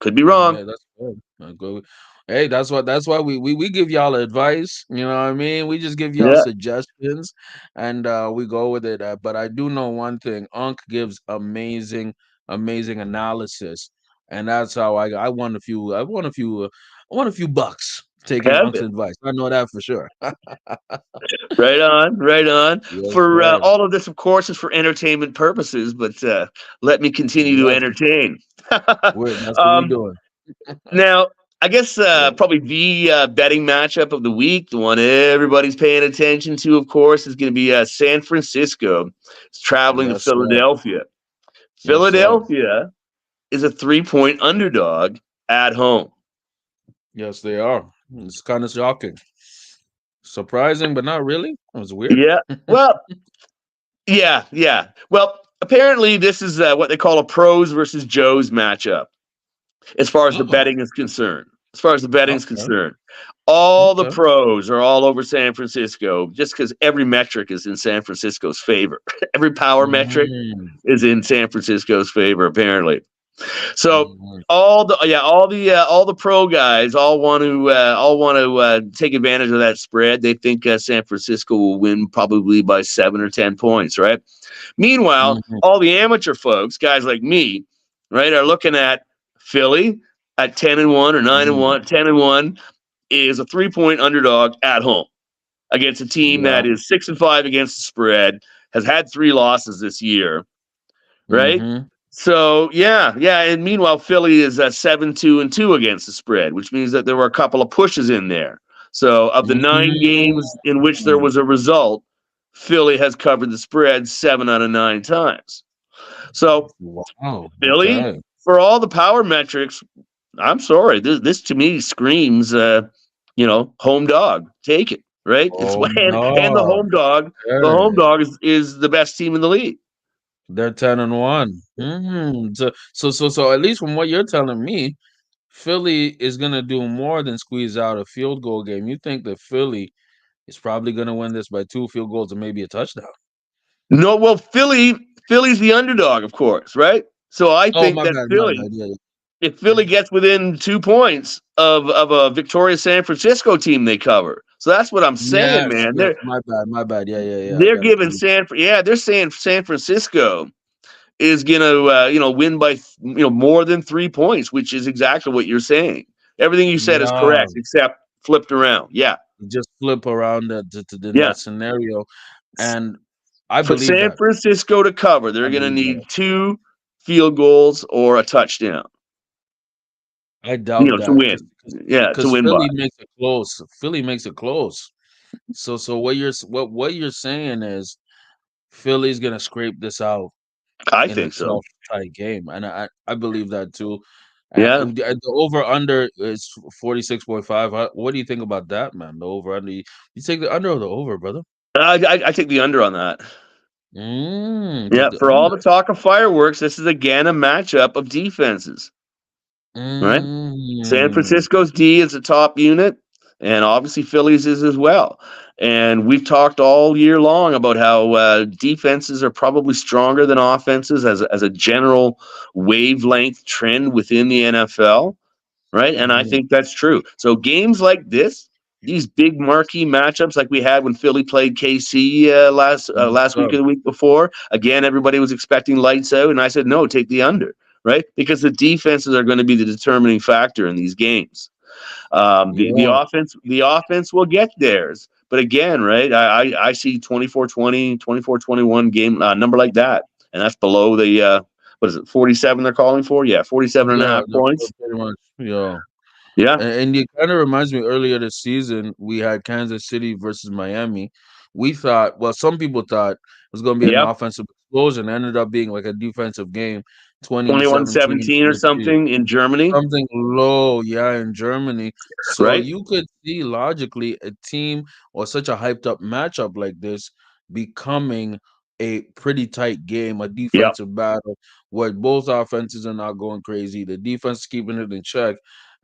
Could be wrong. Yeah, that's good. Go. Hey, that's why we give y'all advice. You know what I mean? We just give y'all Yeah, suggestions, and we go with it. But I do know one thing: Unc gives amazing analysis, and that's how I won a few. I won a few bucks taking Unc's Kevin. advice. I know that for sure. Right on, right on. Yes, For sir. all of this, of course, is for entertainment purposes, but let me continue to Yes, entertain. that's what we um, doing. Now, I guess Yeah. probably the betting matchup of the week, the one everybody's paying attention to, of course, is going to be San Francisco. It's traveling to Yes, sir. Philadelphia. Yes, sir. Philadelphia is a 3 point underdog at home. Yes, they are. It's kind of shocking, surprising, but not really. It was weird. Yeah. Well, yeah, yeah. Well, apparently, this is what they call a pros versus Joes matchup as far as the Oh, betting is concerned. As far as the betting is okay, concerned, all the okay. pros are all over San Francisco just because every metric is in San Francisco's favor. Every power metric Mm, is in San Francisco's favor, apparently. So mhm, all the pro guys all want to take advantage of that spread. They think San Francisco will win probably by 7 or 10 points, right? Meanwhile, mhm. all the amateur folks, guys like me, right, are looking at Philly at 10-1 or 9-1. Mm, 10-1 is a 3 point underdog at home against a team yeah. that is 6-5 against the spread, has had 3 losses this year, right? Mhm, So yeah, and meanwhile, Philly is at 7-2 against the spread, which means that there were a couple of pushes in there. So of the 9 games in which there mm. was a result, Philly has covered the spread 7 out of 9 times. So Wow. Philly, Okay. for all the power metrics, I'm sorry, this to me screams, home dog. Take it, right? It's Oh and no. the home Okay. dog is the best team in the league. They're 10-1. So at least from what you're telling me, Philly is gonna do more than squeeze out a field goal game. You think that Philly is probably gonna win this by 2 field goals and maybe a touchdown? No, well, Philly's the underdog, of course, right? So I Oh, think that my bad. Yeah, yeah. if Philly gets within 2 points of a victorious San Francisco team, they cover. So that's what I'm saying, Yes, man. yes. My bad. My bad. Yeah, yeah, yeah. I They're got it. giving they're saying San Francisco is going to win by more than 3 points, which is exactly what you're saying. Everything you said is Yeah, correct, except flipped around. Yeah, just flip around in yeah. that scenario, and I For believe San that. Francisco to cover, I they're going to believe need that. 2 field goals or a touchdown. I doubt To that win. Yeah, to because win by. Philly makes it close. Philly makes it close. So what you're saying is Philly's gonna scrape this out I in a think so. tough tight game, and I believe that too. Yeah. The over under is 46.5. What do you think about that, man? The over under. You take the under or the over, brother? I take the under on that. Take Yeah, the for all under. the talk of fireworks, this is again a matchup of defenses, right? San Mm. Francisco's D is a top unit, and obviously Phillies is as well. And we've talked all year long about how defenses are probably stronger than offenses as a general wavelength trend within the NFL, right? And I Mhm. think that's true. So games like this, these big marquee matchups like we had when Philly played KC Yes, last sir. week or the week before, again everybody was expecting lights out, and I said no, take the under, right? Because the defenses are going to be the determining factor in these games. Yeah. The offense will get theirs. But again, right, I see 24-20, 24-21 game number like that. And that's below the, what is it, 47 they're calling for? Yeah, 47 and a Yeah, half points. pretty much. Yeah. Yeah, And it kind of reminds me earlier this season, we had Kansas City versus Miami. We thought, well, some people thought it was going to be an yep. offensive explosion. It ended up being like a defensive game, 2017, 21-17 or 23. something in Germany, Something low, yeah, in Germany. So right? you could see logically a team or such a hyped up matchup like this becoming a pretty tight game, a Yep, defensive battle where both offenses are not going crazy. The defense is keeping it in check.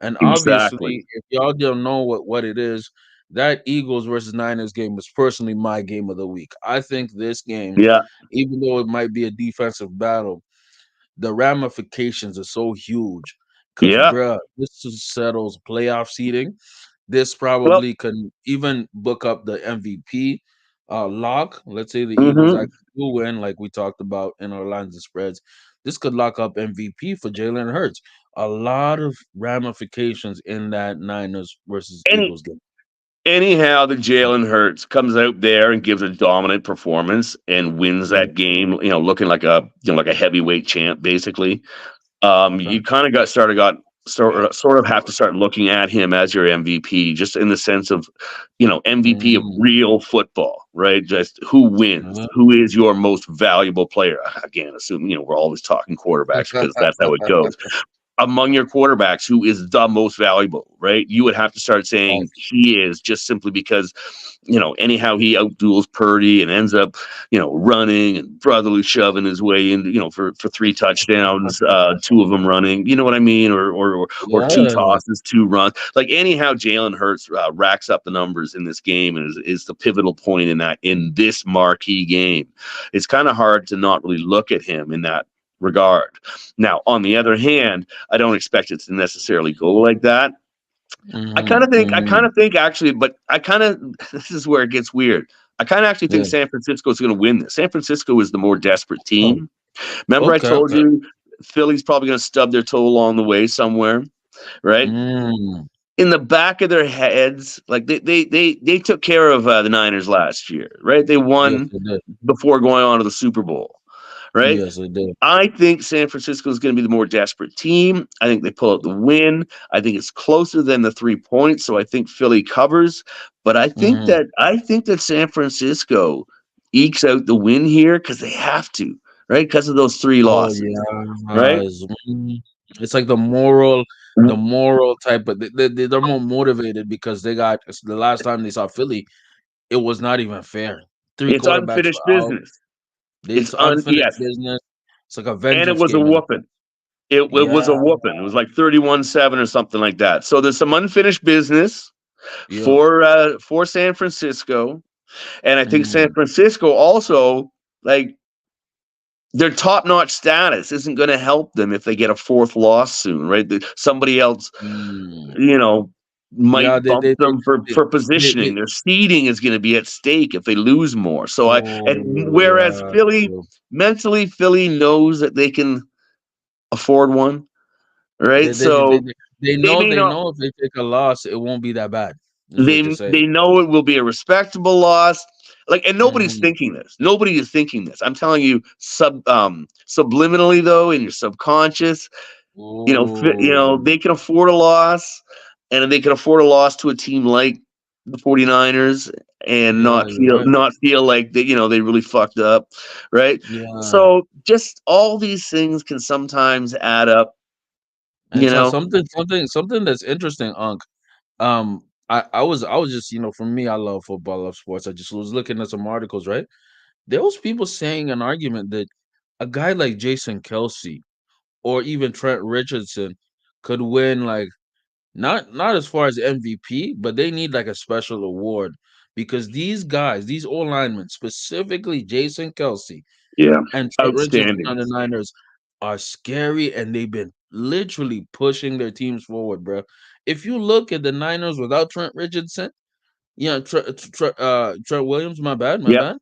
And exactly. obviously, if y'all don't know what it is, that Eagles versus Niners game was personally my game of the week. I think this game, Yeah, even though it might be a defensive battle, the ramifications are so huge. Cause Yeah. bruh, this just settles playoff seeding. This Well, probably can even book up the MVP lock. Let's say the Eagles mhm. actually do win, like we talked about in our lines and spreads. This could lock up MVP for Jalen Hurts. A lot of ramifications in that Niners versus any Eagles game. anyhow, the Jalen Hurts comes out there and gives a dominant performance and wins Yeah, that game. Looking like like a heavyweight champ, basically. You fact. kind of got sort of have to start looking at him as your MVP, just in the sense of, MVP of Mm, real football, right? Just who wins, uh-huh. who is your most valuable player. Again, assuming we're always talking quarterbacks because that's how it goes. Among your quarterbacks, who is the most valuable, right? You would have to start saying Facts. he is, just simply because, anyhow he outduels Purdy and ends up, running and brotherly shoving his way in, for three touchdowns, two of them running, you know what I mean, or two Yeah. tosses, two runs. Like anyhow, Jalen Hurts racks up the numbers in this game and is the pivotal point in this marquee game. It's kind of hard to not really look at him in that regard. Now, on the other hand, I don't expect it to necessarily go like that. Hmm. I kind of think actually, but I kind of this is where it gets weird. I kind of actually think Yeah. San Francisco is going to win this. San Francisco is the more desperate Oh, team. Remember, I okay, told okay. you Philly's probably going to stub their toe along the way somewhere, right? Mm. In the back of their heads, like they took care of the Niners last year, right? They Yes, won it did. before going on to the Super Bowl, right? Yes, it did. I think San Francisco is going to be the more desperate team. I think they pull out the win. I think it's closer than the 3 points, so I think Philly covers. But Mhm. I think that San Francisco ekes out the win here because they have to, right? Because of those three Oh losses, yeah, right? it's like the moral type of they're more motivated because they got the last time they saw Philly, it was not even fair. Three It's quarterbacks unfinished were out. business. It's unfinished Yes, business. It's like a and it vengeance was a game in a whooping. sense. It was a Yeah, whooping. It was like 31-7 or something like that. So there's some unfinished business yeah. for San Francisco. And I think San Mm, Francisco also, like, their top notch status isn't going to help them if they get a fourth loss soon, right? Somebody else, mm. you know, Yeah, might bump them they, for they positioning. Their seeding is going to be at stake if they lose more. And oh whereas yeah, Philly, true. mentally, Philly knows that they can afford one, They, right? they, they, they, So they may they not. know if they take a loss, it won't be that bad. Is what you're saying. They know it will be a respectable loss. Like, and nobody's Mm. thinking this. Nobody is thinking this. I'm telling you, subliminally though, in your subconscious, Oh, they can afford a loss, and they can afford a loss to a team like the 49ers and yeah, you're right. not feel like they really fucked up, right? Yeah, So just all these things can sometimes add up, and you so know. something that's interesting, Unc. I was just for me, I love football, I love sports. I just was looking at some articles, right? There was people saying an argument that a guy like Jason Kelsey or even Trent Richardson could win like not as far as MVP, but they need like a special award because these guys, these O linemen, specifically Jason Kelsey Yeah, and Trent Richardson outstanding. on the Niners, are scary and they've been literally pushing their teams forward, bro. If you look at the Niners without Trent Richardson, Trent Williams, my Yep. bad.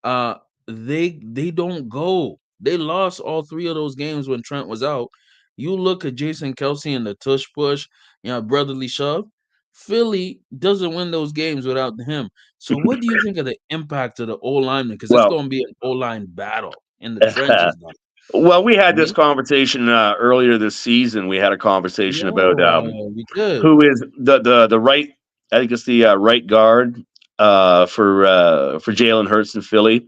Uh, they don't go. They lost all three of those games when Trent was out. You look at Jason Kelsey and the tush push, brotherly shove. Philly doesn't win those games without him. So, what do you think of the impact of the O lineman? Because it's Well, going to be an O line battle in the trenches now. well, we had this Me? conversation earlier this season. We had a conversation about We did. who is the right. I think it's the right guard for Jalen Hurts in Philly.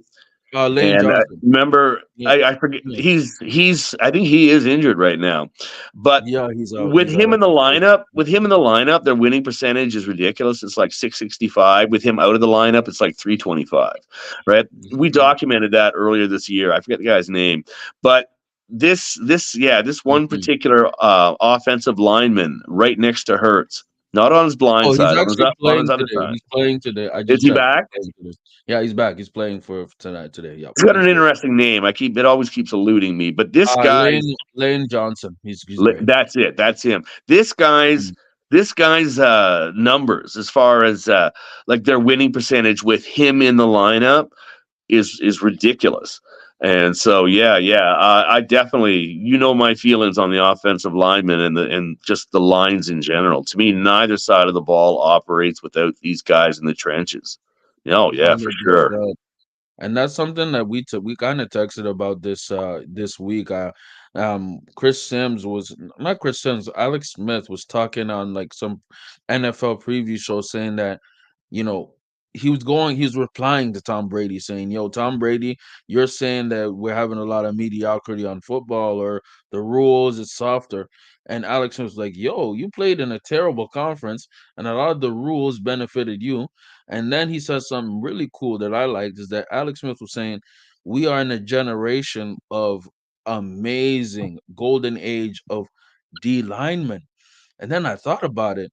Lane And Johnson. remember, Yeah, I forget yeah, he's I think he is injured right now, but yeah. He's out. He's out. I think so. with him in the lineup, their winning percentage is ridiculous. It's like 665. With him out of the lineup, it's like 325. Right? We Mhm, documented that earlier this year. I forget the guy's name, but this one mhm. particular offensive lineman right next to Hurts. not on his blind Oh, he's side, actually on his playing other today. side. He's playing today. I Is just he checked. He's back? playing today. Yeah, he's back. He's playing for tonight today. Yep, He's got he's an good. interesting name. It always keeps eluding me, but this guy's Lane Johnson. He's great. That's it. That's him. Mm. This guy's numbers as far as like their winning percentage with him in the lineup is ridiculous. And so yeah, I definitely, my feelings on the offensive linemen and just the lines in general. To me, neither side of the ball operates without these guys in the trenches. Oh yeah, for sure. 100%. And that's something that we kind of texted about this week. Chris Sims was not Chris Sims, Alex Smith was talking on like some NFL preview show saying that, you know, he was replying to Tom Brady saying, "Yo, Tom Brady, you're saying that we're having a lot of mediocrity on football or the rules is softer." And Alex Smith was like, "Yo, you played in a terrible conference and a lot of the rules benefited you." And then he said something really cool that I liked is that Alex Smith was saying, "We are in a generation of amazing golden age of D linemen." And then I thought about it.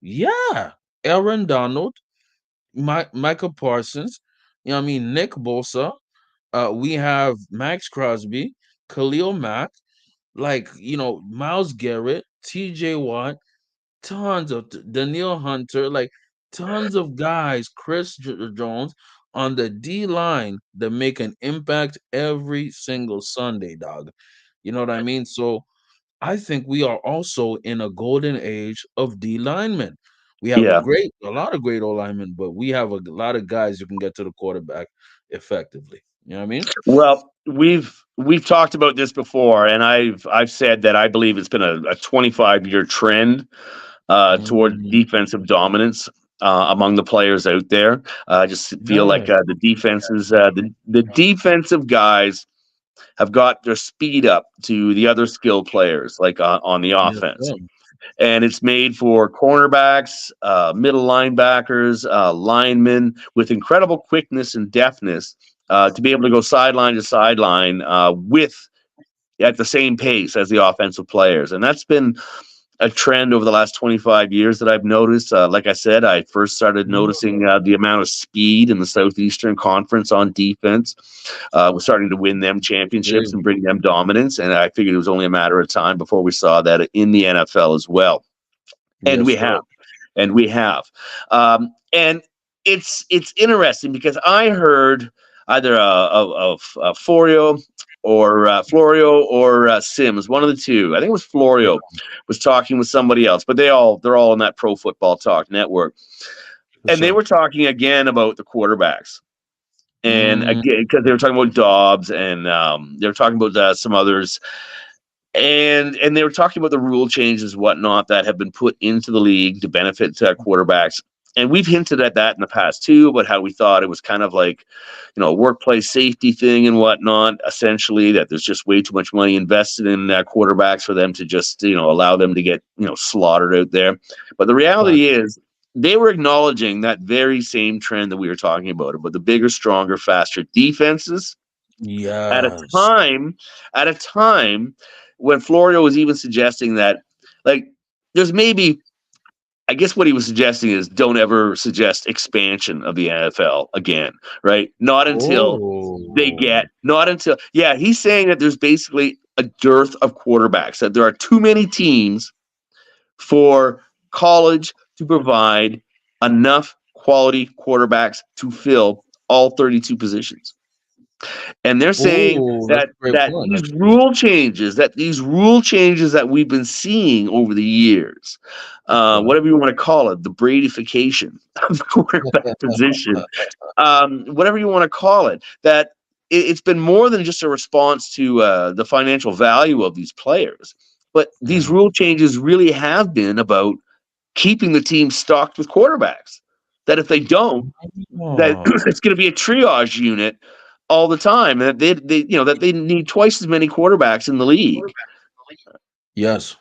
Yeah, Aaron Donald, Michael Parsons, you know what I mean, Nick Bosa, we have Max Crosby, Khalil Mack, like, Miles Garrett, TJ Watt, tons of Daniil Hunter, like tons of guys, Jones on the D line that make an impact every single Sunday, dog. You know what I mean? So I think we are also in a golden age of D linemen. We have Yeah. a lot of great O linemen, but we have a lot of guys who can get to the quarterback effectively. You know what I mean? Well, we've talked about this before, and I've said that I believe it's been a 25-year trend toward Mm, defensive dominance among the players out there. I just feel like yes, the defensive guys have got their speed up to the other skill players, like on the yes, offense. sir. And it's made for cornerbacks, middle linebackers, linemen with incredible quickness and deftness to be able to go sideline to sideline with at the same pace as the offensive players. And that's been a trend over the last 25 years that I've noticed. Like I said, I first started noticing Mm, the amount of speed in the Southeastern Conference on defense. Was starting to win them championships great. and bring them dominance. And I figured it was only a matter of time before we saw that in the NFL as well. And Yes, we sir. have. And we have. And it's interesting because I heard either a Florio or Sims, one of the two. I think it was Florio was talking with somebody else, but they're all in that Pro Football Talk network, For and they sure. were talking again about the quarterbacks, and Mm, again because they were talking about Dobbs and they were talking about some others, and they were talking about the rule changes, whatnot, that have been put into the league to benefit quarterbacks. And we've hinted at that in the past too, about how we thought it was kind of like, a workplace safety thing and whatnot. Essentially, that there's just way too much money invested in quarterbacks for them to just, allow them to get, slaughtered out there. But the fact. reality is, they were acknowledging that very same trend that we were talking about the bigger, stronger, faster defenses at a Yes. time at a time when Florio was even suggesting that, like, there's maybe, I guess what he was suggesting is don't ever suggest expansion of the NFL again, right? Oh. Not until, yeah, he's saying that there's basically a dearth of quarterbacks, that there are too many teams for college to provide enough quality quarterbacks to fill all 32 positions. And they're saying Oh, that's that a great point, actually. these rule changes that we've been seeing over the years, Okay. whatever you want to call it, the Bradyfication of the quarterback position, whatever you want to call it, that it's been more than just a response to the financial value of these players, but these Mm. rule changes really have been about keeping the team stocked with quarterbacks. That if they don't, that Oh, it's going to be a triage unit all the time, and that that they need twice as many quarterbacks in the league, yes.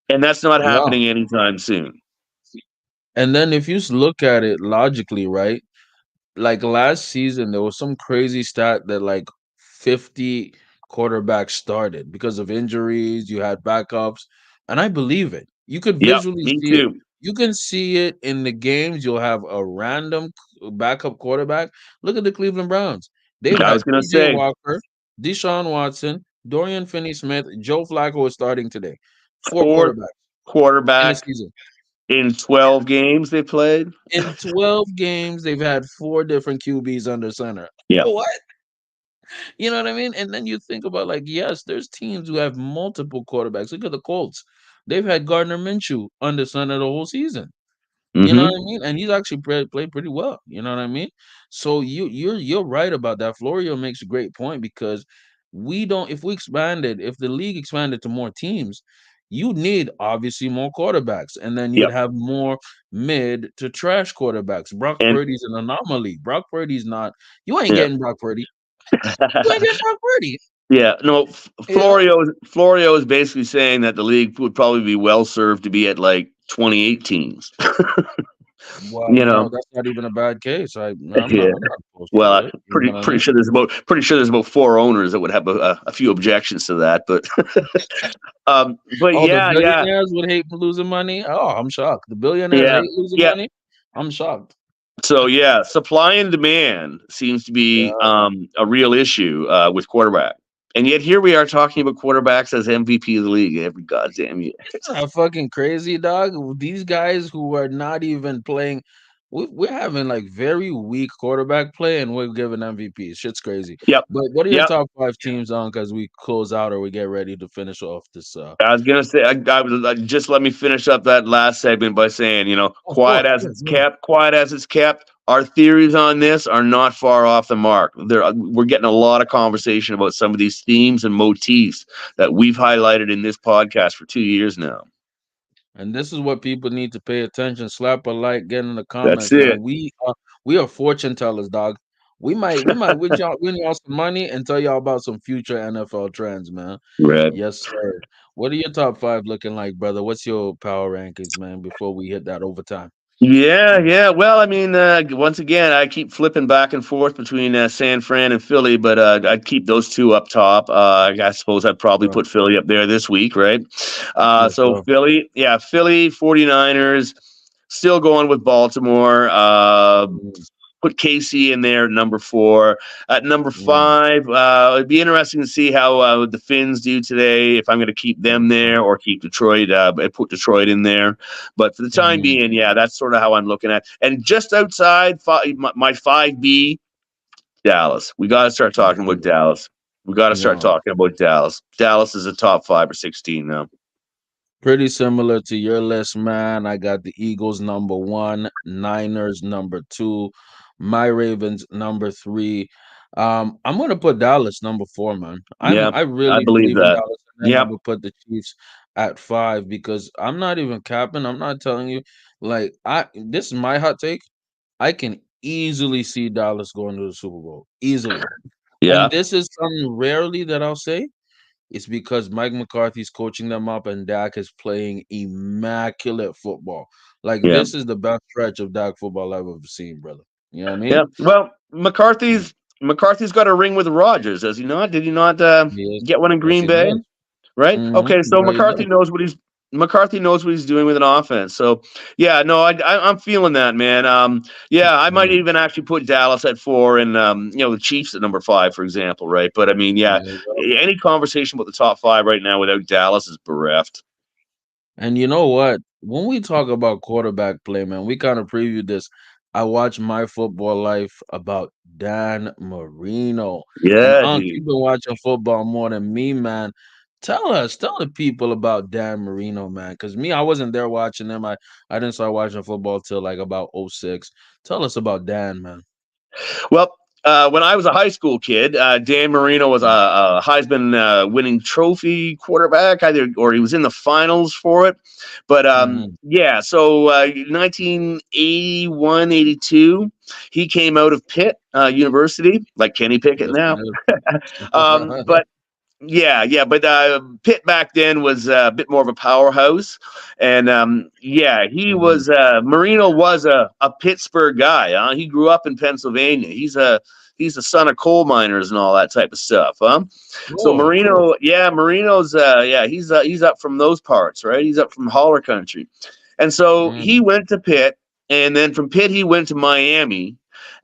and that's not Yeah. happening anytime soon. And then if you look at it logically, right? Like last season, there was some crazy stat that like 50 quarterbacks started because of injuries. You had backups, and I believe it. You could Yep, visually me see it. too. You can see it in the games. You'll have a random backup quarterback. Look at the Cleveland Browns. They've I had was gonna PJ say Walker, Deshaun Watson, Dorian Finney-Smith, Joe Flacco is starting today. Four four quarterbacks in the quarterbacks season. in 12 games they played. In 12 games, they've had four different QBs under center. Yeah. What? You know what I mean? And then you think about like, yes, there's teams who have multiple quarterbacks. Look at the Colts. They've had Gardner Minshew under center the whole season. You know Mm-hmm. what I mean? And he's actually played pretty well. You know what I mean? So you're right about that. Florio makes a great point because we don't if we expanded, if the league expanded to more teams, you need obviously more quarterbacks, and then you'd Yep. have more mid to trash quarterbacks. Brock And Purdy's an anomaly. Brock Purdy's not. You ain't yeah. getting Brock Purdy. You ain't getting Brock Purdy. Yeah, no, You know? Florio is basically saying that the league would probably be well served to be at like 28 teams. Well, You know, that's not even a bad case. yeah. I'm not opposed Well, to I'm it. You know what I pretty mean? sure there's about four owners that would have a few objections to that, but Oh, the yeah, yeah, billionaires would hate losing money? Oh, I'm shocked. The billionaires yeah, hate losing yeah. money? I'm shocked. So yeah, supply and demand seems to be Yeah. a real issue with quarterback, and yet here we are talking about quarterbacks as MVP of the league every goddamn year. Isn't that fucking crazy, dog? These guys who are not even playing, we're having like very weak quarterback play and we're giving MVPs. Shit's crazy. Yep, But what are your yep. top five teams on as we close out or we get ready to finish off this? I was gonna say, just let me finish up that last segment by saying, Of course. Yeah, yeah. quiet as it's kept. Our theories on this are not far off the mark. We're getting a lot of conversation about some of these themes and motifs that we've highlighted in this podcast for 2 years now. And this is what people need to pay attention. Slap a like, get in the That's comments, it, man. We are fortune tellers, dog. We might win y'all some money and tell y'all about some future NFL trends, man. Red. Yes, sir. What are your top five looking like, brother? What's your power rankings, man? Before we hit that overtime. Yeah, yeah. Well, I mean, once again, I keep flipping back and forth between San Fran and Philly, but I'd keep those two up top. I suppose I'd probably Sure. put Philly up there this week, right? Yes, So sir. Philly, yeah, Philly 49ers, still going with Baltimore. Mm, Put Casey in there at number four. At number mm, five, it'd be interesting to see how the Finns do today. If I'm going to keep them mm, there or keep Detroit, put Detroit in there. But for the time mm, being, yeah, that's sort of how I'm looking at. And just outside my 5B, Dallas. We got to start talking about mm. Dallas. We got to start Yeah. talking about Dallas. Dallas is a top 5 or 16 now. Pretty similar to your list, man. I got the Eagles number one, Niners number two, my Ravens number three. I'm gonna put Dallas number four, man. Yeah, I I really believe believe in that. Dallas, and then I Yep. would put the Chiefs at five because I'm not even capping. I'm not telling you, like this is my hot take. I can easily see Dallas going to the Super Bowl. Easily. And Yeah. this is something rarely that I'll say. It's because Mike McCarthy's coaching them up and Dak is playing immaculate football. Like Yeah. this is the best stretch of Dak football I've ever seen, brother. You know what I Yeah. mean? Well, Mm. McCarthy's got a ring with Rogers, does he not? Did he not Yes, get one in yes, Green he Bay? does. Right. Okay. So Yeah, he does. McCarthy knows what he's doing with an offense. So yeah, no, I'm feeling that, man. Yeah, I might Mm. even actually put Dallas at four and the Chiefs at number five, for example. Right. But I mean, yeah, There you go. any conversation about the top five right now without Dallas is bereft. And you know what? When we talk about quarterback play, man, we kind of previewed this. I watched My Football Life about Dan Marino. And Yeah, Unc, dude. you've been watching football more than me, man. Tell the people about Dan Marino, man. Because me, I wasn't there watching him. I didn't start watching football till like about '06. Tell us about Dan, man. Well, when I was a high school kid, Dan Marino was a Heisman winning trophy quarterback, either or he was in the finals for it. But Mm-hmm. yeah, so 1981, 82, he came out of Pitt University, like Kenny Pickett Yes, now. he did. But yeah, but Pitt back then was a bit more of a powerhouse, and yeah, he Mhm. was Marino was a Pittsburgh guy. He grew up in Pennsylvania. He's the son of coal miners and all that type of stuff. So Cool, cool. Marino's he's up from those parts, right? He's up from holler country, And so he Mm. went to Pitt, and then from Pitt he went to Miami,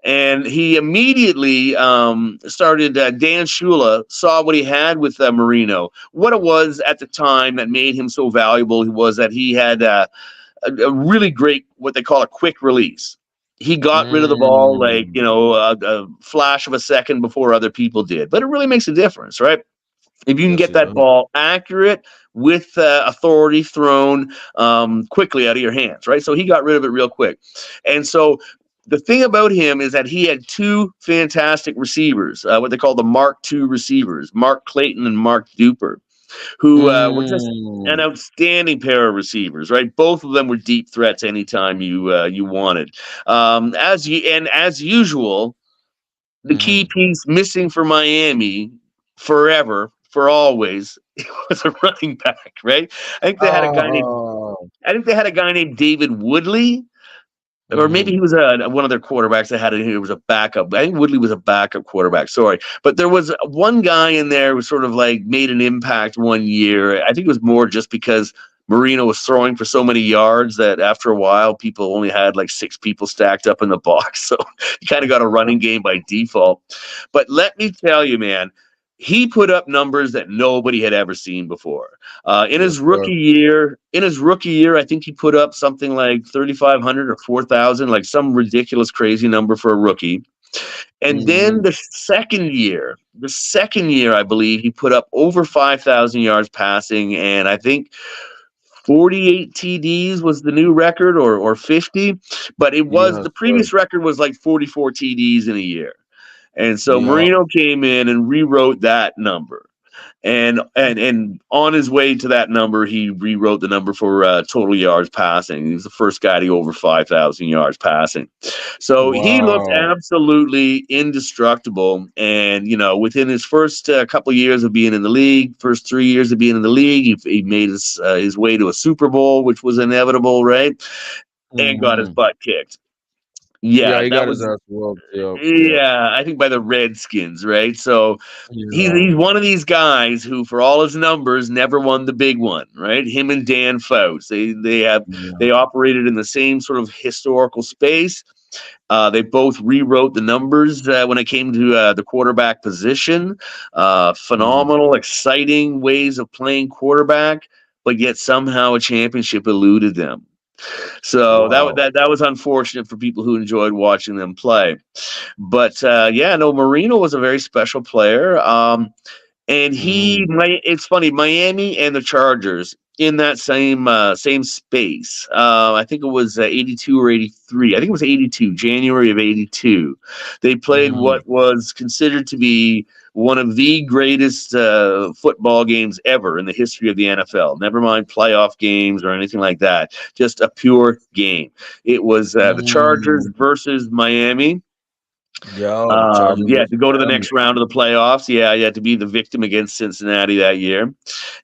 and he immediately started. Dan Shula saw what he had with Marino. What it was at the time that made him so valuable was that he had a really great what they call a quick release. He got rid of the ball like Mm. a flash of a second before other people did, but it really makes a difference, right? If you can Yes, get it that does. ball accurate with authority thrown quickly out of your hands, right? So he got rid of it real quick. And so the thing about him is that he had two fantastic receivers, what they call the Mark II receivers, Mark Clayton and Mark Duper, who were just an Mm. outstanding pair of receivers, right? Both of them were deep threats anytime you wanted. As usual, the key Mm. piece missing for Miami forever, for always, was a running back, right? I think they had a guy named Oh. I think they had a guy named David Woodley, or maybe Mm. he was one of their quarterbacks that had it. He was a backup. I think Woodley was a backup quarterback. Sorry, but there was one guy in there who sort of like made an impact one year. I think it was more just because Marino was throwing for so many yards that after a while, people only had like six people stacked up in the box. So you kind of got a running game by default. But let me tell you, man, he put up numbers that nobody had ever seen before. Yes, sir. In his rookie year, I think he put up something like 3,500 or 4,000, like some ridiculous, crazy number for a rookie. And then Mm. the second year, I believe he put up over 5,000 yards passing, and I think 48 TDs was the new record, or 50, but it was Yes, the sir. previous record was like 44 TDs in a year. And so Yeah. Marino came in and rewrote that number. And on his way to that number, he rewrote the number for total yards passing. He was the first guy to go over 5,000 yards passing. So he looked Wow. absolutely indestructible. And within his first couple of years of being in the league, first 3 years of being in the league, he made his way to a Super Bowl, which was inevitable, right? And got his Mm. butt kicked. Yeah, Yeah, he that got his was ass whooped. Yep. Yep. yeah, I think by the Redskins, right? So Yeah. he's one of these guys who, for all his numbers, never won the big one, right? Him and Dan Fouts, Yeah. they operated in the same sort of historical space. They both rewrote the numbers when it came to the quarterback position. Mm. Phenomenal, exciting ways of playing quarterback, but yet somehow a championship eluded them. So Wow. that was unfortunate for people who enjoyed watching them play. But yeah, no, Marino was a very special player. And Mm. it's funny, Miami and the Chargers in that same space. I think it was 82 or 83. I think it was 82, January of 82. They played Mm. what was considered to be one of the greatest football games ever in the history of the NFL. Never mind playoff games or anything like that. Just a pure game. It was the Chargers Mm. versus Miami. Yeah, the Chargers Yeah, versus to go to the Miami. next round of the playoffs. Yeah, to be the victim against Cincinnati that year.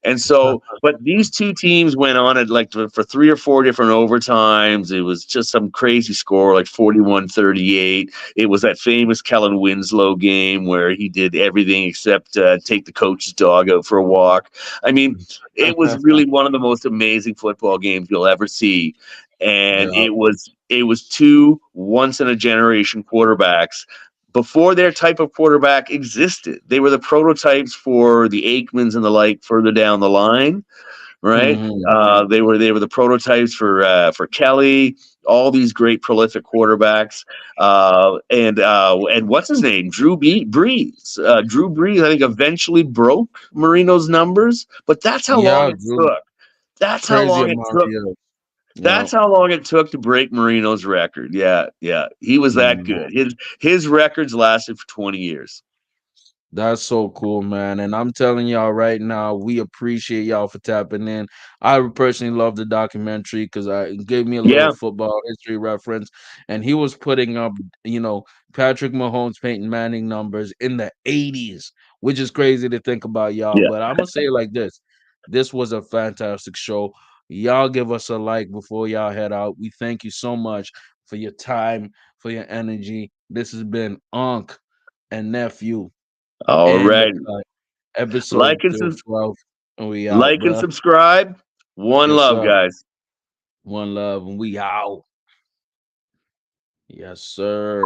And so, but these two teams went on it like for three or four different overtimes. It was just some crazy score, like 41-38. It was that famous Kellen Winslow game where he did everything except take the coach's dog out for a walk. I mean, it was really one of the most amazing football games you'll ever see. And Yeah. it was two once in a generation quarterbacks before their type of quarterback existed. They were the prototypes for the Aikmans and the like further down the line, right? Mhm. They were the prototypes for Kelly, all these great prolific quarterbacks, and what's his name, Brees. Drew Brees, I think, eventually broke Marino's numbers, but that's how long Yeah, it Drew, took. That's how crazy long it amount of took. years. Yeah. That's how long it took to break Marino's record. Yeah, yeah, he was that Mhm. good. His records lasted for 20 years. That's so cool, man. And I'm telling y'all right now, we appreciate y'all for tapping in. I personally love the documentary because it gave me a little Yeah. football history reference. And he was putting up, you know, Patrick Mahomes, Peyton Manning numbers in the 80s, which is crazy to think about, y'all. Yeah. But I'm going to say it like this. This was a fantastic show. Y'all give us a like before y'all head out. We thank you so much for your time, for your energy. This has been Unc and Nephew All and the right. episode Like and sub- 12. We out, like and bruh. subscribe. One Yes, love, sir. guys. One love, and we out. Yes, sir.